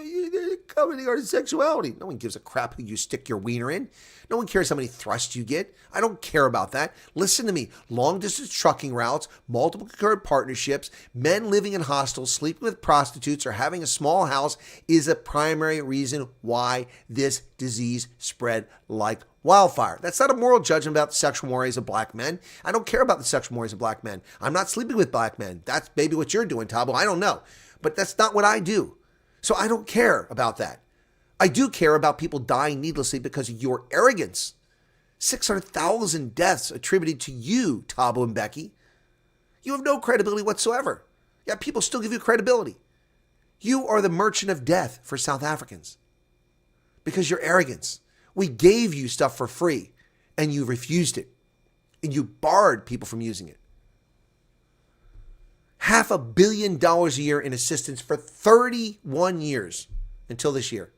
S3: you're commenting on his sexuality. No one gives a crap who you stick your wiener in. No one cares how many thrusts you get. I don't care about that. Listen to me. Long-distance trucking routes, multiple concurrent partnerships, men living in hostels, sleeping with prostitutes, or having a small house is a primary reason why this disease spread like wildfire. That's not a moral judgment about the sexual mores of black men. I don't care about the sexual mores of black men. I'm not sleeping with black men. That's maybe what you're doing, Tabo. I don't know. But that's not what I do. So I don't care about that. I do care about people dying needlessly because of your arrogance. 600,000 deaths attributed to you, Tabo and Becky. You have no credibility whatsoever. Yet people still give you credibility. You are the merchant of death for South Africans because your arrogance. We gave you stuff for free and you refused it. And you barred people from using it. $500 million a year in assistance for 31 years until this year.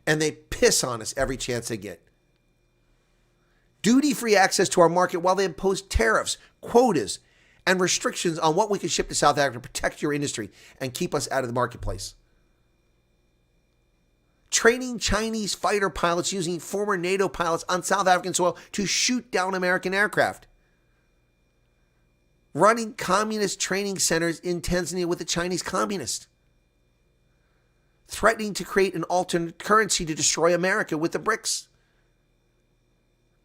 S3: And they piss on us every chance they get. Duty-free access to our market while they impose tariffs, quotas, and restrictions on what we can ship to South Africa to protect your industry and keep us out of the marketplace. training Chinese fighter pilots using former NATO pilots on South African soil to shoot down American aircraft. Running communist training centers in Tanzania with the Chinese communists. Threatening to create an alternate currency to destroy America with the BRICS.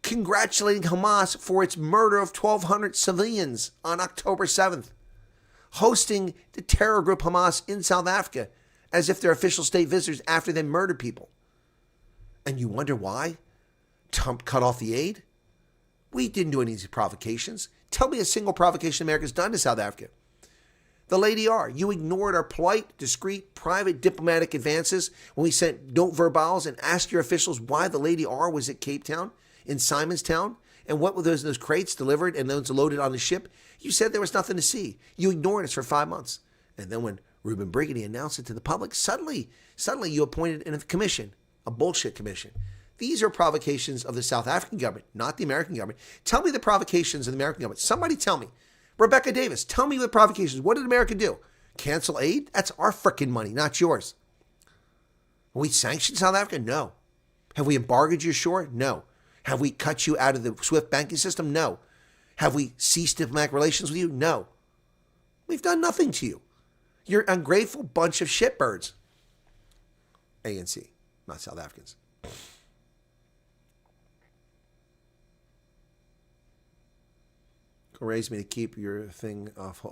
S3: Congratulating Hamas for its murder of 1,200 civilians on October 7th. Hosting the terror group Hamas in South Africa as if they're official state visitors after they murdered people. And you wonder why Trump cut off the aid? We didn't do any of these provocations. Tell me a single provocation America's done to South Africa. The Lady R, you ignored our polite, discreet, private diplomatic advances when we sent note verbals and asked your officials why the Lady R was at Cape Town, in Simonstown, and what were those crates delivered and those loaded on the ship. You said there was nothing to see. You ignored us for 5 months. And then when Reuben Brigady announced it to the public, suddenly you appointed a commission, a bullshit commission. These are provocations of the South African government, not the American government. Tell me the provocations of the American government. Somebody tell me. Rebecca Davis, tell me the provocations. What did America do? Cancel aid? That's our frickin' money, not yours. Have we sanctioned South Africa? No. Have we embargoed your shore? No. Have we cut you out of the SWIFT banking system? No. Have we ceased diplomatic relations with you? No. We've done nothing to you. You're an ungrateful bunch of shitbirds. ANC, not South Africans. Go raise me to keep your thing off.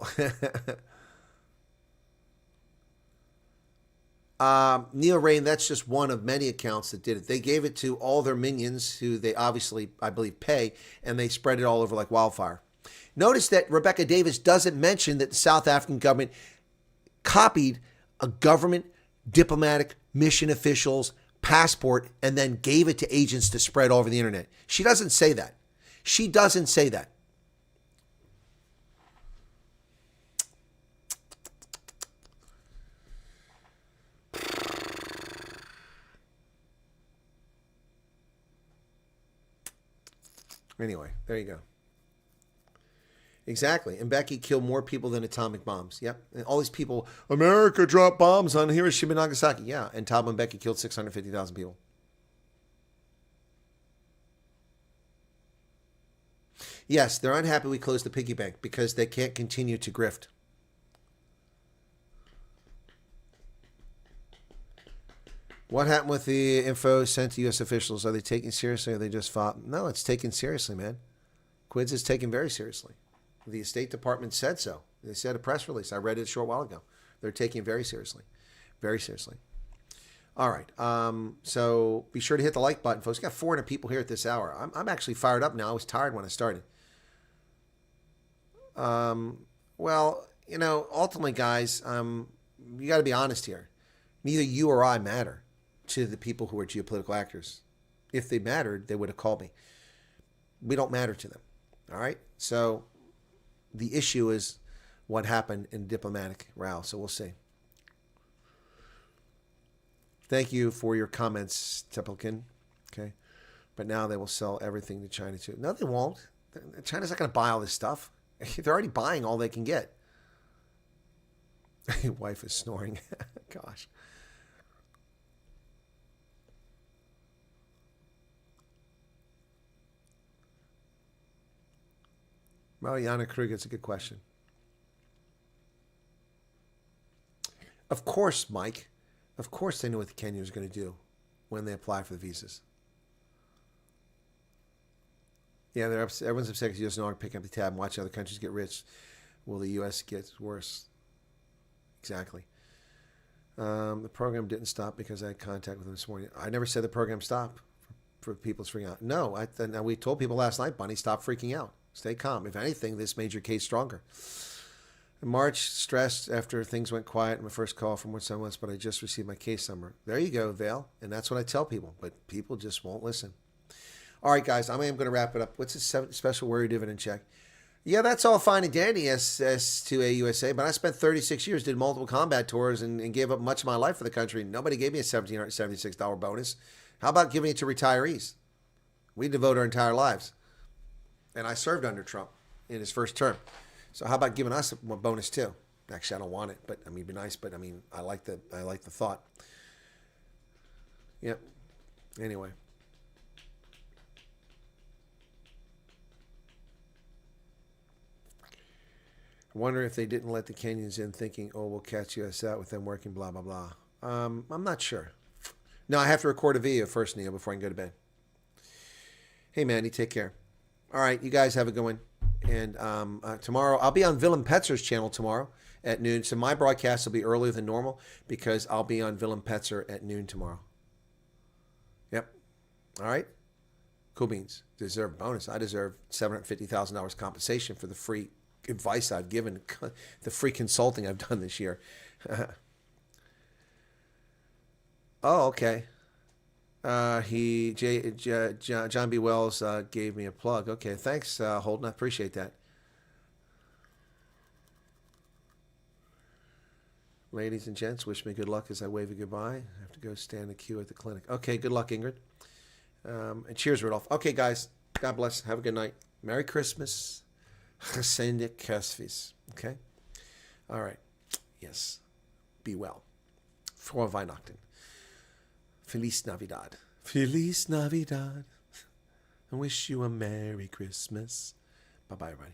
S3: Neil Rain, that's just one of many accounts that did it. They gave it to all their minions who they obviously, I believe, pay, and they spread it all over like wildfire. Notice that Rebecca Davis doesn't mention that the South African government copied a government diplomatic mission official's passport and then gave it to agents to spread all over the internet. She doesn't say that. She doesn't say that. Anyway, there you go. Exactly. And Becky killed more people than atomic bombs. Yep. And all these people, America dropped bombs on Hiroshima and Nagasaki. Yeah. And Tom and Becky killed 650,000 people. Yes, they're unhappy we closed the piggy bank because they can't continue to grift. What happened with the info sent to U.S. officials? Are they taking seriously or are they just fought? No, it's taken seriously, man. Quids is taken very seriously. The State Department said so. They said a press release. I read it a short while ago. They're taking it very seriously. Very seriously. All right. So be sure to hit the like button, folks. We got 400 people here at this hour. I'm actually fired up now. I was tired when I started. Well, you know, ultimately, guys, you got to be honest here. Neither you or I matter to the people who are geopolitical actors. If they mattered, they would have called me. We don't matter to them. All right? So the issue is what happened in diplomatic row. So we'll see. Thank you for your comments, Tepelkin. Okay? But now they will sell everything to China too. No, they won't. China's not going to buy all this stuff. They're already buying all they can get. Your wife is snoring. Gosh. Mariana Krug, it's a good question. Of course, Mike. Of course they know what the Kenyans are going to do when they apply for the visas. Yeah, everyone's upset because the U.S. no longer picking up the tab and watching other countries get rich. Will the U.S. get worse? Exactly. The program didn't stop because I had contact with them this morning. I never said the program stopped for people freaking out. No, now we told people last night, Bunny, stop freaking out. Stay calm. If anything, this made your case stronger. In March, stressed after things went quiet. My first call from someone else, but I just received my case summary. There you go, Vale. And that's what I tell people, but people just won't listen. All right, guys, I am going to wrap it up. What's this special warrior dividend check? Yeah, that's all fine and dandy as to a USA, but I spent 36 years, did multiple combat tours, and gave up much of my life for the country. Nobody gave me a $1,776 bonus. How about giving it to retirees? We devote our entire lives. And I served under Trump in his first term. So how about giving us a bonus too? Actually, I don't want it, but I mean, it'd be nice. But I mean, I like the thought. Yep. Anyway. I wonder if they didn't let the Kenyans in thinking, oh, we'll catch us out with them working, blah, blah, blah. I'm not sure. No, I have to record a video first, Neil, before I can go to bed. Hey, Mandy, take care. All right, you guys have a good one. And tomorrow, I'll be on Willem Petzer's channel tomorrow at noon. So my broadcast will be earlier than normal because I'll be on Willem Petzer at noon tomorrow. Yep. All right. Cool beans. Deserve a bonus. I deserve $750,000 compensation for the free advice I've given, the free consulting I've done this year. Oh, okay. John B. Wells gave me a plug. Okay, thanks, Holden. I appreciate that. Ladies and gents, wish me good luck as I wave a goodbye. I have to go stand in the queue at the clinic. Okay, good luck, Ingrid. And cheers, Rudolph. Okay, guys, God bless. Have a good night. Merry Christmas. Gesegnete Kerstfeest. Okay? All right. Yes. Be well. Frohe Weihnachten. Feliz Navidad. Feliz Navidad. I wish you a Merry Christmas. Bye-bye, everybody.